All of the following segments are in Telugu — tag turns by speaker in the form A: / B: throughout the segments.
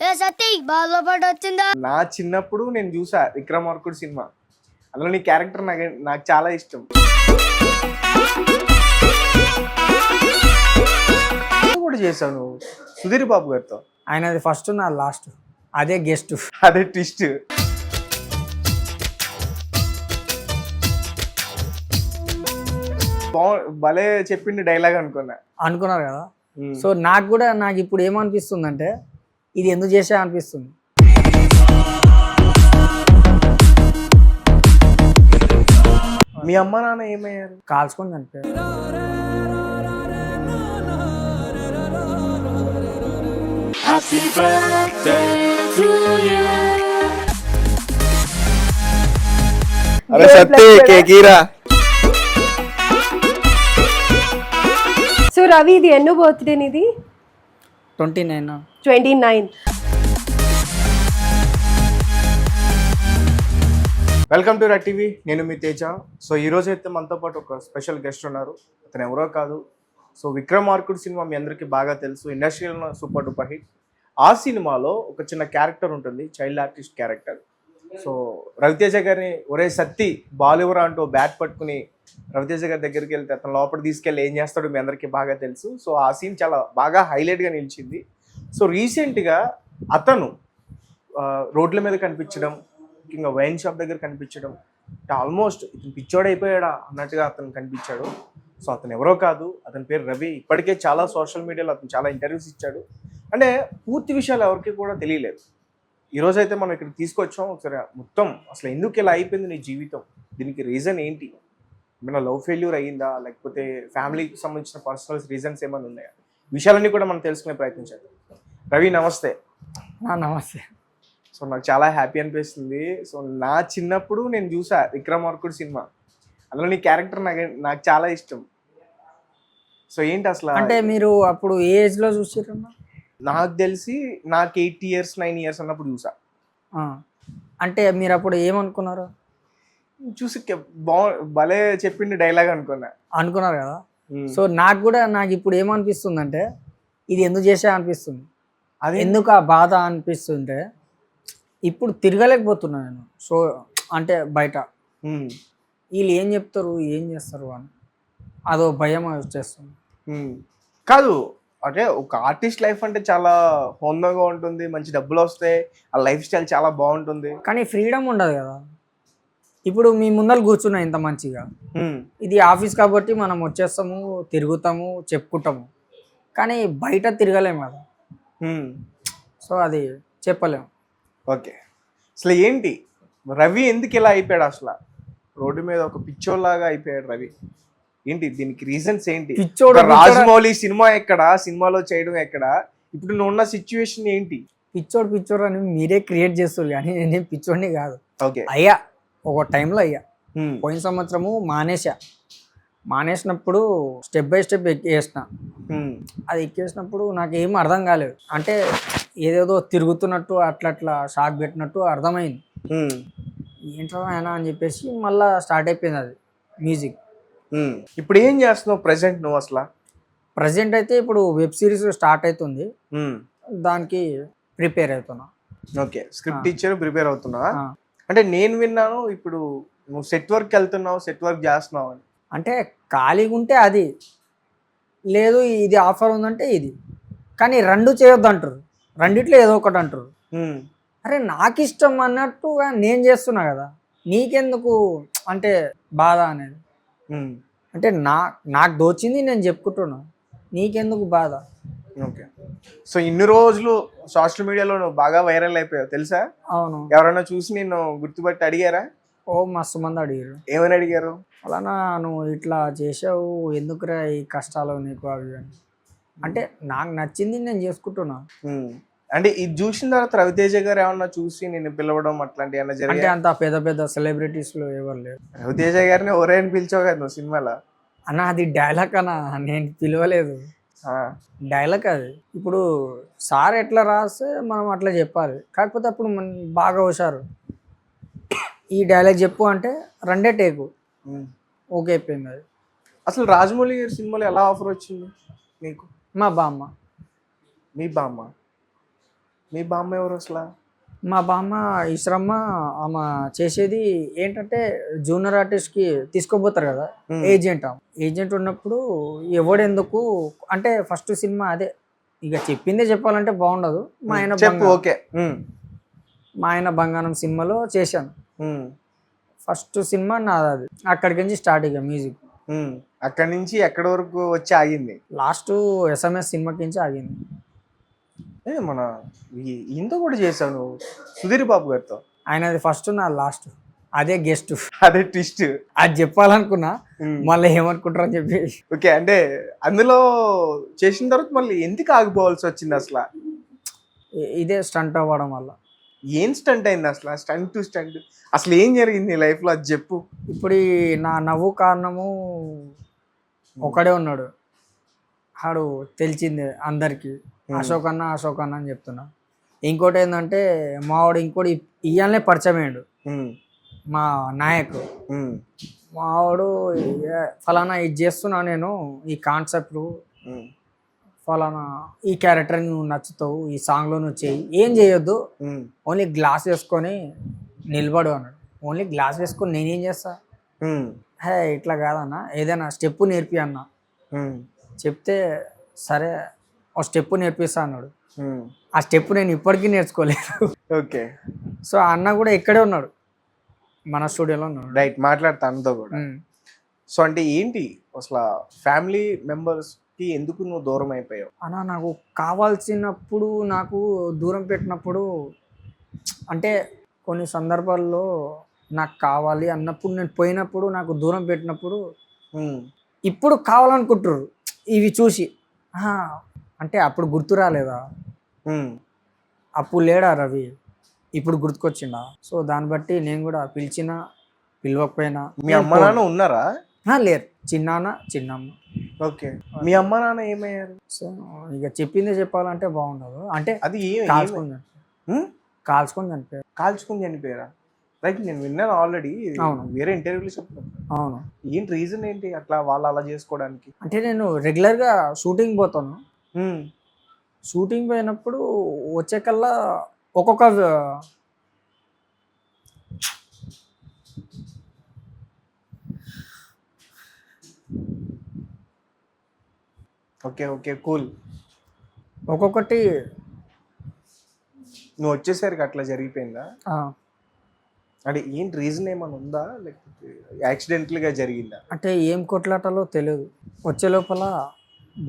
A: ఏ సతీ బాగా పాట వచ్చిందా?
B: నా చిన్నప్పుడు నేను చూసా విక్రమార్కుడు సినిమా. అందులో నీ క్యారెక్టర్ నాకు చాలా ఇష్టం. కూడా చేశాను సుధీర్ బాబు గారితో.
C: ఆయనది ఫస్ట్ నా లాస్ట్, అదే గెస్ట్,
B: అదే ట్విస్ట్. భలే చెప్పింది డైలాగ్
C: అనుకున్నారు కదా. సో నాకు ఇప్పుడు ఏమనిపిస్తుంది అంటే ఇది ఎందుకు చేసా అనిపిస్తుంది.
B: మీ అమ్మ నాన్న ఏమయ్యారు?
C: కాల్చుకొని చనిపోయారు.
B: అరే సత్తి కేకీరా.
D: సో రవి, ఇది ఎన్నో బర్త్డే నీది?
C: 29.
B: Welcome to red TV. నేను మీ తేజ. సో ఈ రోజు అయితే మనతో పాటు ఒక స్పెషల్ గెస్ట్ ఉన్నారు. అతను ఎవరో కాదు, సో విక్రమార్కుడు సినిమా మీ అందరికీ బాగా తెలుసు, ఇండస్ట్రీలో సూపర్ డూపర్ హిట్. ఆ సినిమాలో ఒక చిన్న క్యారెక్టర్ ఉంటుంది, child artist character. So Raviteja గారిని ఒరే సత్తి బాలివరా అంటూ బ్యాట్ పట్టుకుని రవితేజ గారి దగ్గరికి వెళ్తే అతను లోపల తీసుకెళ్ళి ఏం చేస్తాడో మీ అందరికీ బాగా తెలుసు. సో ఆ సీన్ చాలా బాగా హైలైట్గా నిలిచింది. సో రీసెంట్గా అతను రోడ్ల మీద కనిపించడం, ఇంకా వైన్ షాప్ దగ్గర కనిపించడం, ఆల్మోస్ట్ ఇతను పిచ్చోడు అయిపోయాడా అన్నట్టుగా అతను కనిపించాడు. సో అతను ఎవరో కాదు, అతని పేరు రవి. ఇప్పటికే చాలా సోషల్ మీడియాలో అతను చాలా ఇంటర్వ్యూస్ ఇచ్చాడు. అంటే పూర్తి విషయాలు ఎవరికి కూడా తెలియలేదు. ఈరోజైతే మనం ఇక్కడ తీసుకొచ్చాం. ఒకసారి మొత్తం అసలు ఎందుకు ఇలా అయిపోయింది నీ జీవితం, దీనికి రీజన్ ఏంటి, ఏమైనా లవ్ ఫెయిల్యూర్ అయ్యిందా, లేకపోతే ఫ్యామిలీకి సంబంధించిన పర్సనల్ రీజన్స్ ఏమైనా ఉన్నాయా, విషయాలన్నీ కూడా మనం తెలుసుకునే ప్రయత్నించాలి. రవి నమస్తే.
C: నమస్తే.
B: సో నాకు చాలా హ్యాపీ అనిపిస్తుంది. సో నా చిన్నప్పుడు నేను చూసా విక్రమార్కుడు సినిమా. అందులో నీ క్యారెక్టర్ నాకు చాలా ఇష్టం. సో ఏంటి అసలు
C: అంటే మీరు అప్పుడు ఏ ఏజ్లో చూసారన్నా?
B: నాకు తెలిసి నాకు 8 years 9 years అన్నప్పుడు చూసా.
C: అంటే మీరు అప్పుడు ఏమనుకున్నారు?
B: చూసి భలే చెప్పింది డైలాగ్ అనుకున్నారు
C: కదా. సో నాకు ఇప్పుడు ఏమనిపిస్తుంది అంటే ఇది ఎందుకు చేసా అనిపిస్తుంది. అది ఎందుకు ఆ బాధ అనిపిస్తుంటే ఇప్పుడు తిరగలేకపోతున్నా నేను. సో అంటే బయట వీళ్ళు ఏం చెప్తారు ఏం చేస్తారు అని అదో భయం వచ్చేస్తుంది.
B: కాదు అంటే ఒక ఆర్టిస్ట్ లైఫ్ అంటే చాలా హోందాగా ఉంటుంది, మంచి డబ్బులు వస్తాయి, ఆ లైఫ్ స్టైల్ చాలా బాగుంటుంది,
C: కానీ ఫ్రీడమ్ ఉండదు కదా. ఇప్పుడు మీ ముందర కూర్చున్నా ఇంత మంచిగా, ఇది ఆఫీస్ కాబట్టి మనం వచ్చేస్తాము, తిరుగుతాము, చెప్పుకుంటాము, కానీ బయట తిరగలేము కదా. సో అది చెప్పలేము.
B: ఓకే, అసలు ఏంటి రవి ఎందుకు ఇలా అయిపోయాడు? అసలు రోడ్డు మీద ఒక పిచ్చోళ్ళలాగా అయిపోయాడు రవి. ఏంటి దీనికి రీజన్స్ ఏంటి? రాజమౌళి సినిమా ఎక్కడ, సినిమాలో చేయడం ఎక్కడ, ఇప్పుడు నువ్వు ఉన్న సిచ్యువేషన్ ఏంటి?
C: పిచ్చోడు అని మీరే క్రియేట్ చేస్తారు, కానీ నేను పిచ్చోడిని కాదు.
B: ఓకే,
C: అయ్యా ఒక టైంలో అయ్యా. పోయిన సంవత్సరము మానేసినప్పుడు స్టెప్ బై స్టెప్ ఎక్కేసిన. అది ఎక్కేసినప్పుడు నాకు ఏం అర్థం కాలేదు. అంటే ఏదేదో తిరుగుతున్నట్టు అట్లా షాక్ పెట్టినట్టు అర్థమైంది. ఏంట్రా ఆయన అని చెప్పేసి మళ్ళీ స్టార్ట్ అయిపోయింది అది మ్యూజిక్.
B: ఇప్పుడు ఏం చేస్తున్నావు ప్రెసెంట్ నువ్వు? అసలు
C: ప్రెసెంట్ అయితే ఇప్పుడు వెబ్ సిరీస్ స్టార్ట్ అవుతుంది, దానికి ప్రిపేర్ అవుతున్నా.
B: ఓకే, స్క్రిప్ట్ టీచర్ ప్రిపేర్ అవుతున్నావా? అంటే నేను విన్నాను ఇప్పుడు నువ్వు సెట్ వర్క్ వెళ్తున్నావు, సెట్ వర్క్ చేస్తున్నావు అని.
C: అంటే ఖాళీగా ఉంటే అది లేదు, ఇది ఆఫర్ ఉందంటే ఇది, కానీ రెండు చేయొద్దు అంటారు, రెండిట్లో ఏదో ఒకటి అంటారు. అరే నాకు ఇష్టం అన్నట్టుగా నేను చేస్తున్నా కదా, నీకెందుకు అంటే బాధ అనేది. అంటే నాకు దోచింది నేను చెప్పుకుంటున్నా, నీకెందుకు బాధ?
B: ఓకే, సో ఇన్ని రోజులు సోషల్ మీడియాలో నువ్వు బాగా వైరల్ అయిపోయావు తెలుసా?
C: అవును.
B: ఎవరైనా చూసి నిన్ను గుర్తుపట్టి అడిగారా?
C: ఓ మస్తు మంది అడిగారు.
B: ఏమని అడిగారు?
C: అలానా నువ్వు ఇట్లా చేసావు, ఎందుకురా ఈ కష్టాలు నీకు అవి అని. అంటే నాకు నచ్చింది నేను చేసుకుంటున్నా.
B: అంటే ఇది చూసిన తర్వాత రవితేజ గారు ఏమన్నా చూసి నేను పిలవడం అట్లాంటివి ఏమన్నా జరిగాయి?
C: అంటే అంత పెద్ద సెలబ్రిటీస్ లో ఎవరు లేరు.
B: రవితేజ గారిని ఎవరైనా పిలిచావు కదా నువ్వు సినిమాలో?
C: అన్న అది డైలాగ్ అన్నా, నేను పిలవలేదు. డైలాగ్ అది. ఇప్పుడు సార్ ఎట్లా రాస్తే మనం అట్లా చెప్పాలి, కాకపోతే అప్పుడు మనం బాగా హుషారు ఈ డైలాగ్ చెప్పు అంటే రెండే టేకు ఓకే అయిపోయింది అది.
B: అసలు రాజమౌళి గారి సినిమాలో ఎలా ఆఫర్ వచ్చింది నీకు?
C: మా బామ్మ.
B: మీ బామ్మ? మీ బామ్మ ఎవరు అసలు?
C: మా బామ్మ ఈశ్వరమ్మ ఆమె చేసేది ఏంటంటే జూనియర్ ఆర్టిస్ట్కి తీసుకోపోతారు కదా, ఏజెంట్. ఏజెంట్ ఉన్నప్పుడు ఎవడెందుకు అంటే ఫస్ట్ సినిమా అదే, ఇక చెప్పిందే చెప్పాలంటే బాగుండదు.
B: చెప్పు. ఓకే.
C: మా ఆయన బంగారం సినిమాలో చేశాను. ఫస్ట్ సినిమా నాది అది. అక్కడికి నుంచి స్టార్ట్ ఇక మ్యూజిక్.
B: అక్కడి నుంచి ఎక్కడి వరకు వచ్చి ఆగింది?
C: లాస్ట్ SMS సినిమాకి నుంచి ఆగింది.
B: మన ఇంత కూడా చేశాను సుధీర్ బాబు గారితో.
C: ఆయనది ఫస్ట్, నా లాస్ట్. అదే గెస్ట్.
B: అదే ట్విస్ట్.
C: అది చెప్పాలనుకున్నా, మళ్ళీ ఏమనుకుంటారు అని చెప్పి.
B: ఓకే, అంటే అందులో చేసిన తర్వాత మళ్ళీ ఎందుకు ఆగిపోవాల్సి వచ్చింది అసలు?
C: ఇదే స్టంట్ అవ్వడం వల్ల.
B: ఏం స్టంట్ అయింది అసలు? స్టంట్ టు స్టంట్ అసలు ఏం జరిగింది నీ లైఫ్లో అది చెప్పు.
C: ఇప్పుడు నా నవ్వు కారణము ఒకడే ఉన్నాడు, ఆడు తెలిసిందే అందరికి, అశోక్ అన్న అని చెప్తున్నా. ఇంకోటి ఏంటంటే మావాడు ఇంకోటి ఇయ్యాలనే పరిచయం అయ్యాడు, మా నాయకు. మావాడు ఫలానా ఇది చేస్తున్నా నేను, ఈ కాన్సెప్ట్ ఫలానా, ఈ క్యారెక్టర్ నువ్వు నచ్చుతావు, ఈ సాంగ్లో నువ్వు చేయి, ఏం చేయొద్దు, ఓన్లీ గ్లాస్ వేసుకొని నిలబడు అన్నాడు. ఓన్లీ గ్లాస్ వేసుకొని నేనేం చేస్తా? హే ఇట్లా కాదన్నా, ఏదైనా స్టెప్ నేర్పి అన్న. చెప్తే సరే ఒక స్టెప్ నేర్పిస్తా అన్నాడు. ఆ స్టెప్ నేను ఇప్పటికీ నేర్చుకోలేదు.
B: ఓకే.
C: సో అన్న కూడా ఇక్కడే ఉన్నాడు, మన స్టూడియోలో ఉన్నాడు.
B: రైట్, మాట్లాడతా అన్నతో కూడా. సో అంటే ఏంటి అసలు ఫ్యామిలీ మెంబర్స్కి ఎందుకు నువ్వు దూరం అయిపోయావు?
C: అన్న నాకు కావాల్సినప్పుడు నాకు దూరం పెట్టినప్పుడు, అంటే కొన్ని సందర్భాల్లో నాకు కావాలి అన్నప్పుడు నేను పోయినప్పుడు నాకు దూరం పెట్టినప్పుడు ఇప్పుడు కావాలనుకుంటారు ఇవి చూసి. అంటే అప్పుడు గుర్తు రాలేదా, అప్పుడు లేడా రవి, ఇప్పుడు గుర్తుకొచ్చిండా? సో దాన్ని బట్టి నేను కూడా పిలిచినా పిలవకపోయినా.
B: మీ అమ్మ నాన్న ఉన్నారా?
C: లేరు, చిన్నమ్మ.
B: ఓకే. మీ అమ్మ నాన్న ఏమయ్యారు?
C: సో ఇక చెప్పిందే చెప్పాలంటే బాగుండదు, అంటే
B: అది
C: కాల్చుకొని చనిపోయారు.
B: కాల్చుకొని చనిపోయారా? రైట్, నేను విన్నాను ఆల్రెడీ, వేరే ఇంటర్వ్యూలో చెప్తున్నాను.
C: అవును.
B: ఏంటి రీజన్ ఏంటి అట్లా వాళ్ళు అలా చేసుకోవడానికి?
C: అంటే నేను రెగ్యులర్గా షూటింగ్ పోతాను. షూటింగ్ పోయినప్పుడు వచ్చేకల్లా ఒక్కొక్క
B: ఓకే ఓకే కూల్.
C: ఒక్కొక్కటి
B: నువ్వు వచ్చేసరికి అట్లా జరిగిపోయిందా? అంటే ఏంటి రీజన్ ఏమైనా ఉందా, లేకపోతే యాక్సిడెంటల్గా జరిగిందా?
C: అంటే ఏం కొట్లాటలో తెలియదు. వచ్చే లోపల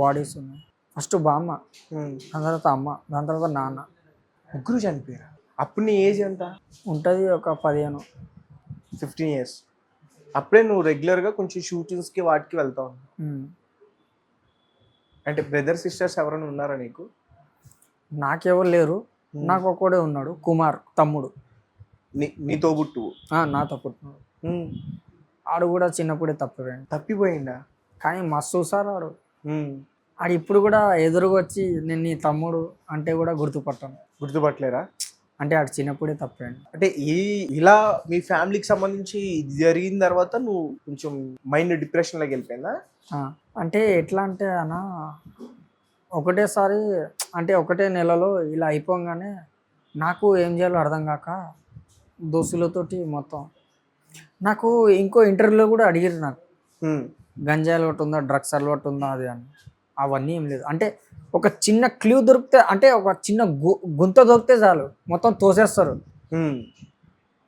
C: బాడీస్ ఉన్నాయి. ఫస్ట్ బామ్మ, దాని తర్వాత అమ్మ, దాని తర్వాత నాన్న,
B: ముగ్గురు చనిపోయారా? అప్పుడు నీ ఏజ్ ఎంత
C: ఉంటుంది? ఒక 15
B: years. అప్పుడే నువ్వు రెగ్యులర్గా కొంచెం షూటింగ్స్కి వాటికి వెళ్తావు. అంటే బ్రదర్ సిస్టర్స్ ఎవరైనా ఉన్నారా నీకు?
C: నాకెవరు లేరు, నాకు ఒక్కడే ఉన్నాడు, కుమార్, తమ్ముడు.
B: నీతో పుట్టువు?
C: నాతో పుట్టినాడు. ఆడు కూడా చిన్నప్పుడే
B: తప్పిపోయిందా?
C: కానీ మస్తు సార్ ఆడు. ఆడు ఇప్పుడు కూడా ఎదురుగా వచ్చి నేను నీ తమ్ముడు అంటే కూడా
B: గుర్తుపట్టలేరా?
C: అంటే ఆడు చిన్నప్పుడే తప్పాడు.
B: అంటే ఇలా మీ ఫ్యామిలీకి సంబంధించి జరిగిన తర్వాత నువ్వు కొంచెం మైండ్ డిప్రెషన్లోకి వెళ్ళిపోయిందా?
C: అంటే ఎట్లా అంటే అన్న, ఒకటేసారి అంటే ఒకటే నెలలో ఇలా అయిపోగానే నాకు ఏం చేయాలో అర్థం కాక దోస్తులతోటి మొత్తం. నాకు ఇంకో ఇంటర్వ్యూలో కూడా అడిగారు నాకు, గంజాయి అలవాటు ఉందా, డ్రగ్స్ అలవాటు ఉందా అది అని. అవన్నీ ఏం లేదు. అంటే ఒక చిన్న క్లూ దొరికితే, అంటే ఒక చిన్న గుంత దొరికితే చాలు మొత్తం తోసేస్తారు.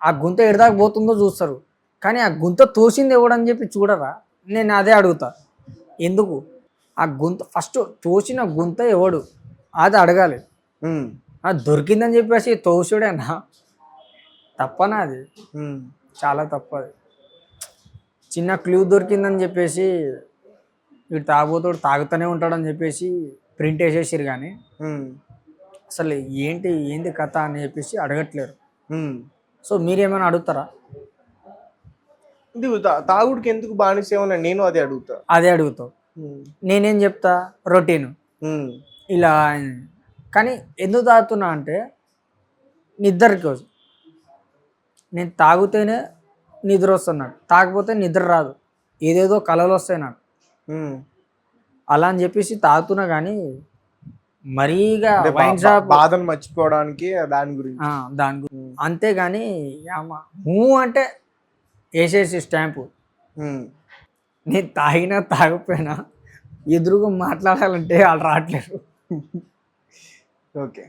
C: ఆ గుంత ఎడదాకా పోతుందో చూస్తారు, కానీ ఆ గుంత తోసింది ఎవడని చెప్పి చూడరా? నేను అదే అడుగుతా, ఎందుకు ఆ గుంత ఫస్ట్ తోసిన గుంత ఎవడు అది అడగాలి. దొరికిందని చెప్పేసి తోసుడేనా? తప్పనా అది? చాలా తప్పది. చిన్న క్లూ దొరికిందని చెప్పేసి వీడు తాగుతాడు, తాగుతూనే ఉంటాడని చెప్పేసి ప్రింట్ వేసేసారు, కానీ అసలు ఏంది కథ అని చెప్పేసి అడగట్లేరు. సో మీరేమైనా అడుగుతారా?
B: తాగుడికి ఎందుకు బానిసేమన్నా నేను అదే
C: అడుగుతావు. నేనేం చెప్తా, రొటీన్ ఇలా. కానీ ఎందుకు తాగుతున్నా అంటే నిద్ర కోసం. నేను తాగితేనే నిద్ర వస్తున్నాడు, తాగకపోతే నిద్ర రాదు, ఏదేదో కళలు వస్తాయి నాకు. అలా అని చెప్పేసి తాగుతున్నా, కానీ మరీగా
B: అంటే
C: వైన్ షాప్
B: బాధను మర్చిపోవడానికి దాని గురించి.
C: దాని గురించి అంతేగాని అంటే వేసేసి స్టాంపు. నేను తాగినా తాగకపోయినా ఎదురుగా మాట్లాడాలంటే వాళ్ళు రావట్లేదు.
B: ఓకే.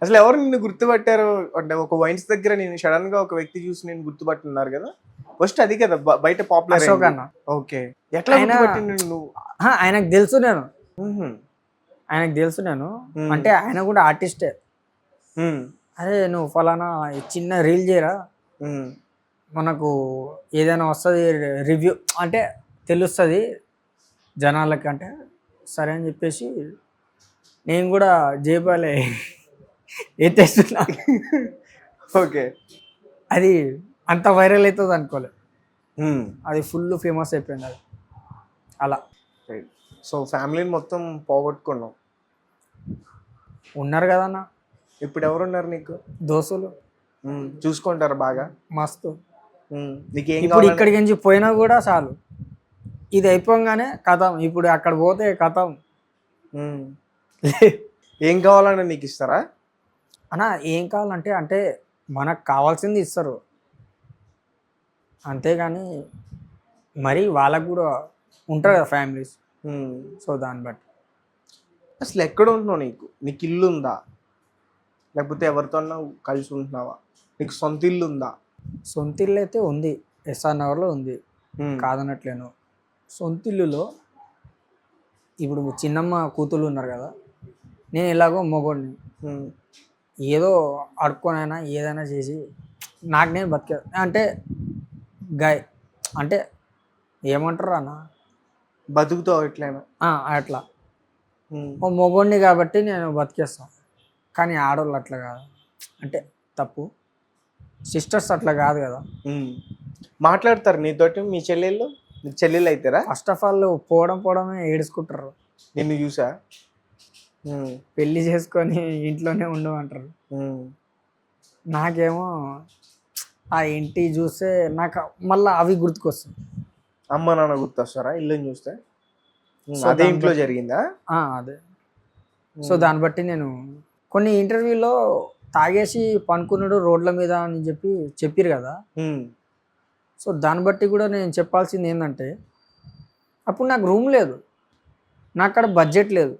B: అసలు ఎవరు నిన్ను గుర్తుపట్టారు అంటే ఒక వైన్స్ దగ్గర నేను సడన్ గా ఒక వ్యక్తి చూసి నేను గుర్తుపట్టున్నారు కదా, ఫస్ట్ అది కదా బయట పాపులర్
C: అశోక్ అన్న.
B: ఓకే. ఎట్లా గుర్తుపట్టిండు నువ్వు?
C: ఆయనకు తెలుసు నేను
B: మ్హూ.
C: అంటే ఆయన కూడా ఆర్టిస్టే. అదే నువ్వు ఫలానా చిన్న రీల్ చేయరా,
B: మ్.
C: మనకు ఏదైనా వస్తుంది రివ్యూ అంటే తెలుస్తుంది జనాలకి అంటే సరే అని చెప్పేసి నేను కూడా జేబాలే ఎత్తేస్తున్నా.
B: ఓకే.
C: అది అంత వైరల్ అవుతుంది అనుకోలే,
B: మ్.
C: అది ఫుల్ ఫేమస్ అయిపోయింది అది అలా.
B: రైట్. సో ఫ్యామిలీని మొత్తం పోగొట్టుకున్నావు.
C: ఉన్నారు కదన్న
B: ఇప్పుడు ఎవరున్నారు నీకు?
C: దోస్తులు
B: చూసుకుంటారు బాగా.
C: మస్తు.
B: నీకేం
C: ఇప్పుడు
B: కావాలి?
C: ఇక్కడికి నుంచి పోయినా కూడా చాలు, ఇది అయిపోగానే కథం. ఇప్పుడు అక్కడ పోతే కథం.
B: ఏం కావాలని నీకు ఇస్తారా?
C: అన్న ఏం కావాలంటే అంటే మనకు కావాల్సింది ఇస్తారు, అంతేగాని మరి వాళ్ళకు కూడా ఉంటారు కదా ఫ్యామిలీస్. సో దాన్ని బట్టి.
B: అసలు ఎక్కడ ఉంటున్నావు? నీకు ఇల్లు ఉందా, లేకపోతే ఎవరితో కలిసి ఉంటున్నావా? నీకు సొంత ఇల్లు ఉందా?
C: సొంత ఇల్లు అయితే ఉంది, ఎస్ఆర్ నగర్లో ఉంది, కాదనట్లేను. సొంత ఇల్లులో ఇప్పుడు చిన్నమ్మ కూతుళ్ళు ఉన్నారు కదా, నేను ఎలాగో మొగోడిని, ఏదో అడుక్కొనైనా ఏదైనా చేసి నాకు నేను బతికే అంటే గాయ అంటే ఏమంటారు అన్న,
B: బతుకుతావు ఎట్లయినా.
C: అట్లా ఓ మొగోడిని కాబట్టి నేను బతికేస్తాను. కానీ ఆడవాళ్ళు అట్లా కాదు, అంటే తప్పు. సిస్టర్స్ అట్లా కాదు కదా.
B: మాట్లాడతారు నీతోటి మీ చెల్లెళ్ళు? నీకు చెల్లెళ్ళు అవుతారా?
C: ఫస్ట్ ఆఫ్ ఆల్ పోవడమే ఏడుచుకుంటారు.
B: నిన్ను చూసా
C: పెళ్లి చేసుకొని ఇంట్లోనే ఉండమంటారు. నాకేమో ఆ ఇంటి చూస్తే నాకు మళ్ళీ అవి గుర్తుకొస్తాయి.
B: అమ్మ నాన్న గుర్తొస్తారా ఇల్లుని చూస్తే? అదే ఇంట్లో జరిగిందా?
C: అదే. సో దాన్ని బట్టి నేను కొన్ని ఇంటర్వ్యూలో తాగేసి పనుకున్నాడు రోడ్ల మీద అని చెప్పారు కదా. సో దాన్ని బట్టి కూడా నేను చెప్పాల్సింది ఏంటంటే, అప్పుడు నాకు రూమ్ లేదు, నాకు అక్కడ బడ్జెట్ లేదు,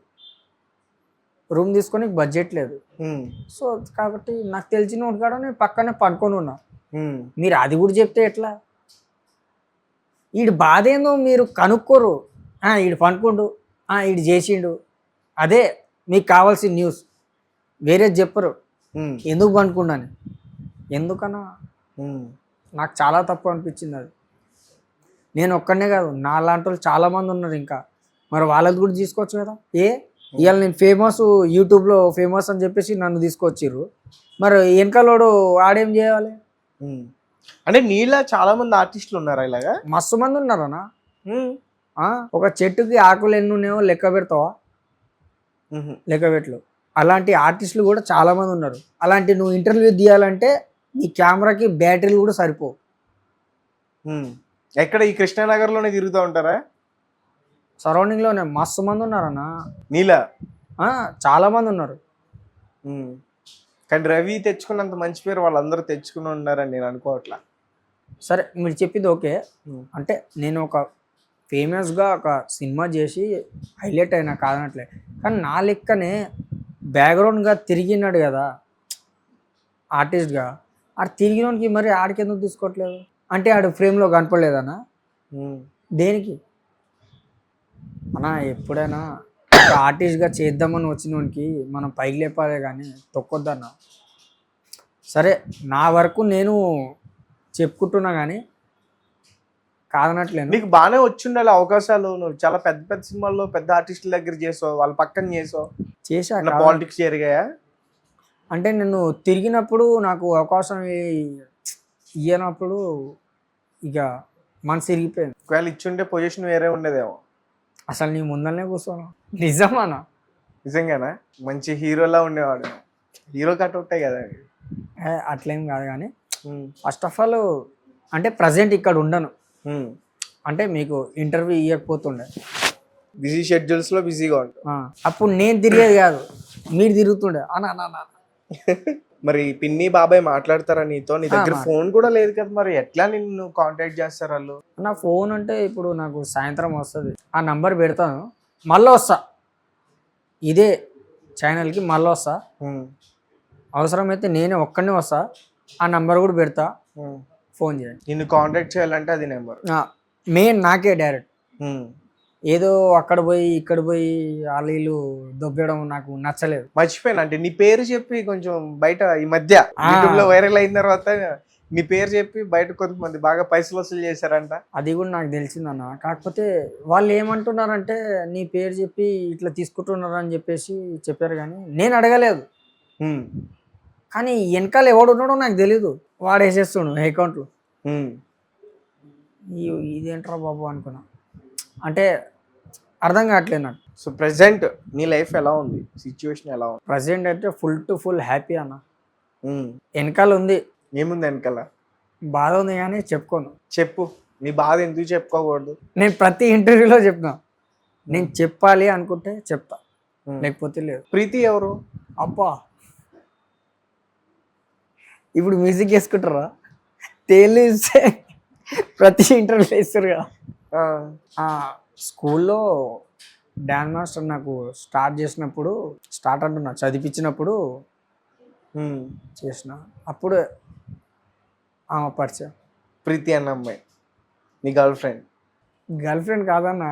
C: రూమ్ తీసుకొని బడ్జెట్ లేదు. సో కాబట్టి నాకు తెలిసిన వాడు కాడ నేను పక్కనే పనుకొని ఉన్నా. మీరు అది కూడా చెప్తే ఎట్లా? వీడి బాధ ఏందో మీరు కనుక్కోరు. వీడు పనుకోండు, వీడు చేసిండు, అదే మీకు కావాల్సిన న్యూస్. వేరేది చెప్పరు ఎందుకు పనుకుండాని. ఎందుకన్నా నాకు చాలా తప్పు అనిపించింది అది. నేను ఒక్కడనే కాదు, నా లాంటి వాళ్ళు చాలామంది ఉన్నారు ఇంకా. మరి వాళ్ళది కూడా తీసుకోవచ్చు కదా. ఇవాళ నేను ఫేమస్, యూట్యూబ్లో ఫేమస్ అని చెప్పేసి నన్ను తీసుకొచ్చిర్రు, మరి వెనకాలోడు ఆడేం చేయాలి?
B: అంటే నీలా చాలా మంది ఆర్టిస్టులు ఉన్నారా ఇలాగా?
C: మస్తు మంది ఉన్నారనా. ఒక చెట్టుకి ఆకులు ఎన్ని ఉన్నాయో లెక్క పెడతావా? లెక్క పెట్టలు. అలాంటి ఆర్టిస్టులు కూడా చాలా మంది ఉన్నారు. అలాంటి నువ్వు ఇంటర్వ్యూ తీయాలంటే నీ కెమెరాకి బ్యాటరీలు కూడా సరిపోవు.
B: ఎక్కడ ఈ కృష్ణానగర్లోనే తిరుగుతూ ఉంటారా?
C: సరౌండింగ్లోనే మస్తు మంది ఉన్నారన్నా.
B: నీలా
C: చాలా మంది ఉన్నారు.
B: కానీ రవి తెచ్చుకున్నంత మంచి పేరు వాళ్ళందరూ తెచ్చుకుని ఉన్నారని నేను అనుకోవట్లా.
C: సరే మీరు చెప్పింది ఓకే. అంటే నేను ఒక ఫేమస్గా ఒక సినిమా చేసి హైలైట్ అయినా కాదనట్లే, కానీ నా లెక్కనే బ్యాక్గ్రౌండ్గా తిరిగినాడు కదా ఆర్టిస్ట్గా. ఆడు తిరిగినోడికి మరి ఆడికి ఎందుకు తీసుకోవట్లేదు? అంటే ఆడు ఫ్రేమ్లో కనపడలేదన్నా? దేనికి అన్నా? ఎప్పుడైనా ఒక ఆర్టిస్ట్గా చేద్దామని వచ్చినోనికి మనం పైకి లేపాలే కానీ తొక్కొద్దన్నా. సరే నా వరకు నేను చెప్పుకుంటున్నా కానీ కాదనట్లేదు.
B: నీకు బాగానే వచ్చిండాలి అవకాశాలు. నువ్వు చాలా పెద్ద పెద్ద సినిమాల్లో పెద్ద ఆర్టిస్టుల దగ్గర చేసావు, వాళ్ళ పక్కన చేసా. పాలిటిక్స్ జరిగాయా?
C: అంటే నేను తిరిగినప్పుడు నాకు అవకాశం ఇయ్యనప్పుడు ఇక మనసు ఇరిగిపోయింది.
B: ఒకవేళ ఇచ్చుంటే పొజిషన్ వేరే ఉండేదేమో.
C: అసలు నీ ముందరనే కూర్చోను. నిజమానా?
B: నిజంగానా? మంచి హీరోలా ఉండేవాడు. హీరో కట్ ఉంటాయి కదా.
C: అట్లేం కాదు కానీ ఫస్ట్ ఆఫ్ ఆల్ అంటే ప్రజెంట్ ఇక్కడ ఉండను. అంటే మీకు ఇంటర్వ్యూ ఇవ్వకపోతుండే.
B: బిజీ షెడ్యూల్స్ లో బిజీగా ఉంటావు.
C: అప్పుడు నేను తిరిగేది కాదు, మీరు తిరుగుతుండే అన్న అన్న అన్న.
B: మరి పిన్ని బాబాయ్ మాట్లాడతారా నీతో? నీ దగ్గర ఫోన్ కూడా లేదు కదా, మరి ఎట్లా నిన్ను కాంటాక్ట్ చేస్తారు వాళ్ళు?
C: నా ఫోన్ అంటే ఇప్పుడు నాకు సాయంత్రం వస్తుంది, ఆ నంబర్ పెడతాను, మళ్ళీ వస్తా ఇదే ఛానల్కి, మళ్ళీ వస్తా. అవసరమైతే నేనే ఒక్కడనే వస్తా, ఆ నంబర్ కూడా పెడతా, ఫోన్ చేయండి.
B: నిన్ను కాంటాక్ట్ చేయాలంటే అది నెంబర్
C: మెయిన్ నాకే డైరెక్ట్. ఏదో అక్కడ పోయి ఇక్కడ పోయి వాళ్ళు దొబ్బడం నాకు నచ్చలేదు.
B: మర్చిపోయాను, అంటే నీ పేరు చెప్పి కొంచెం బయట ఈ మధ్య యూట్యూబ్ లో వైరల్ అయిన తర్వాత నీ పేరు చెప్పి బయట కొంతమంది బాగా పైసలు వసూలు చేశారంట.
C: అది కూడా నాకు తెలిసిందన్న. కాకపోతే వాళ్ళు ఏమంటున్నారంటే నీ పేరు చెప్పి ఇట్లా తీసుకుంటున్నారు అని చెప్పేసి చెప్పారు, కానీ నేను అడగలేదు. కానీ వెనకాల ఎవడు ఉన్నాడో నాకు తెలీదు, వాడు వేసేస్తుండు అకౌంట్లో. ఇదేంట్రా బాబు అనుకున్నా, అంటే అర్థం కావట్లేదు నాకు.
B: సో ప్రెసెంట్ నీ లైఫ్ ఎలా ఉంది, సిచ్యువేషన్ ఎలా ఉంది?
C: ప్రెసెంట్ అయితే ఫుల్ టు ఫుల్ హ్యాపీ అన్న. వెనకాల ఉంది,
B: ఏముంది వెనకాల?
C: బాధ ఉంది కానీ చెప్పుకోను.
B: చెప్పు, నీ బాధ ఎందుకు చెప్పుకోకూడదు?
C: నేను ప్రతి ఇంటర్వ్యూలో చెప్తున్నా, నేను చెప్పాలి అనుకుంటే చెప్తా, లేకపోతే లేదు.
B: ప్రీతి ఎవరు?
C: అబ్బా ఇప్పుడు మ్యూజిక్ వేసుకుంటారా, తెలిస్తే ప్రతి ఇంటర్వ్యూ వేస్తారు కదా. స్కూల్లో డ్యాన్స్ మాస్టర్ నాకు స్టార్ట్ అంటున్నా చదివించినప్పుడు చేసిన, అప్పుడు పరిచయం.
B: ప్రీతి అన్న అమ్మాయి నీ గర్ల్ ఫ్రెండ్
C: కాదన్నా,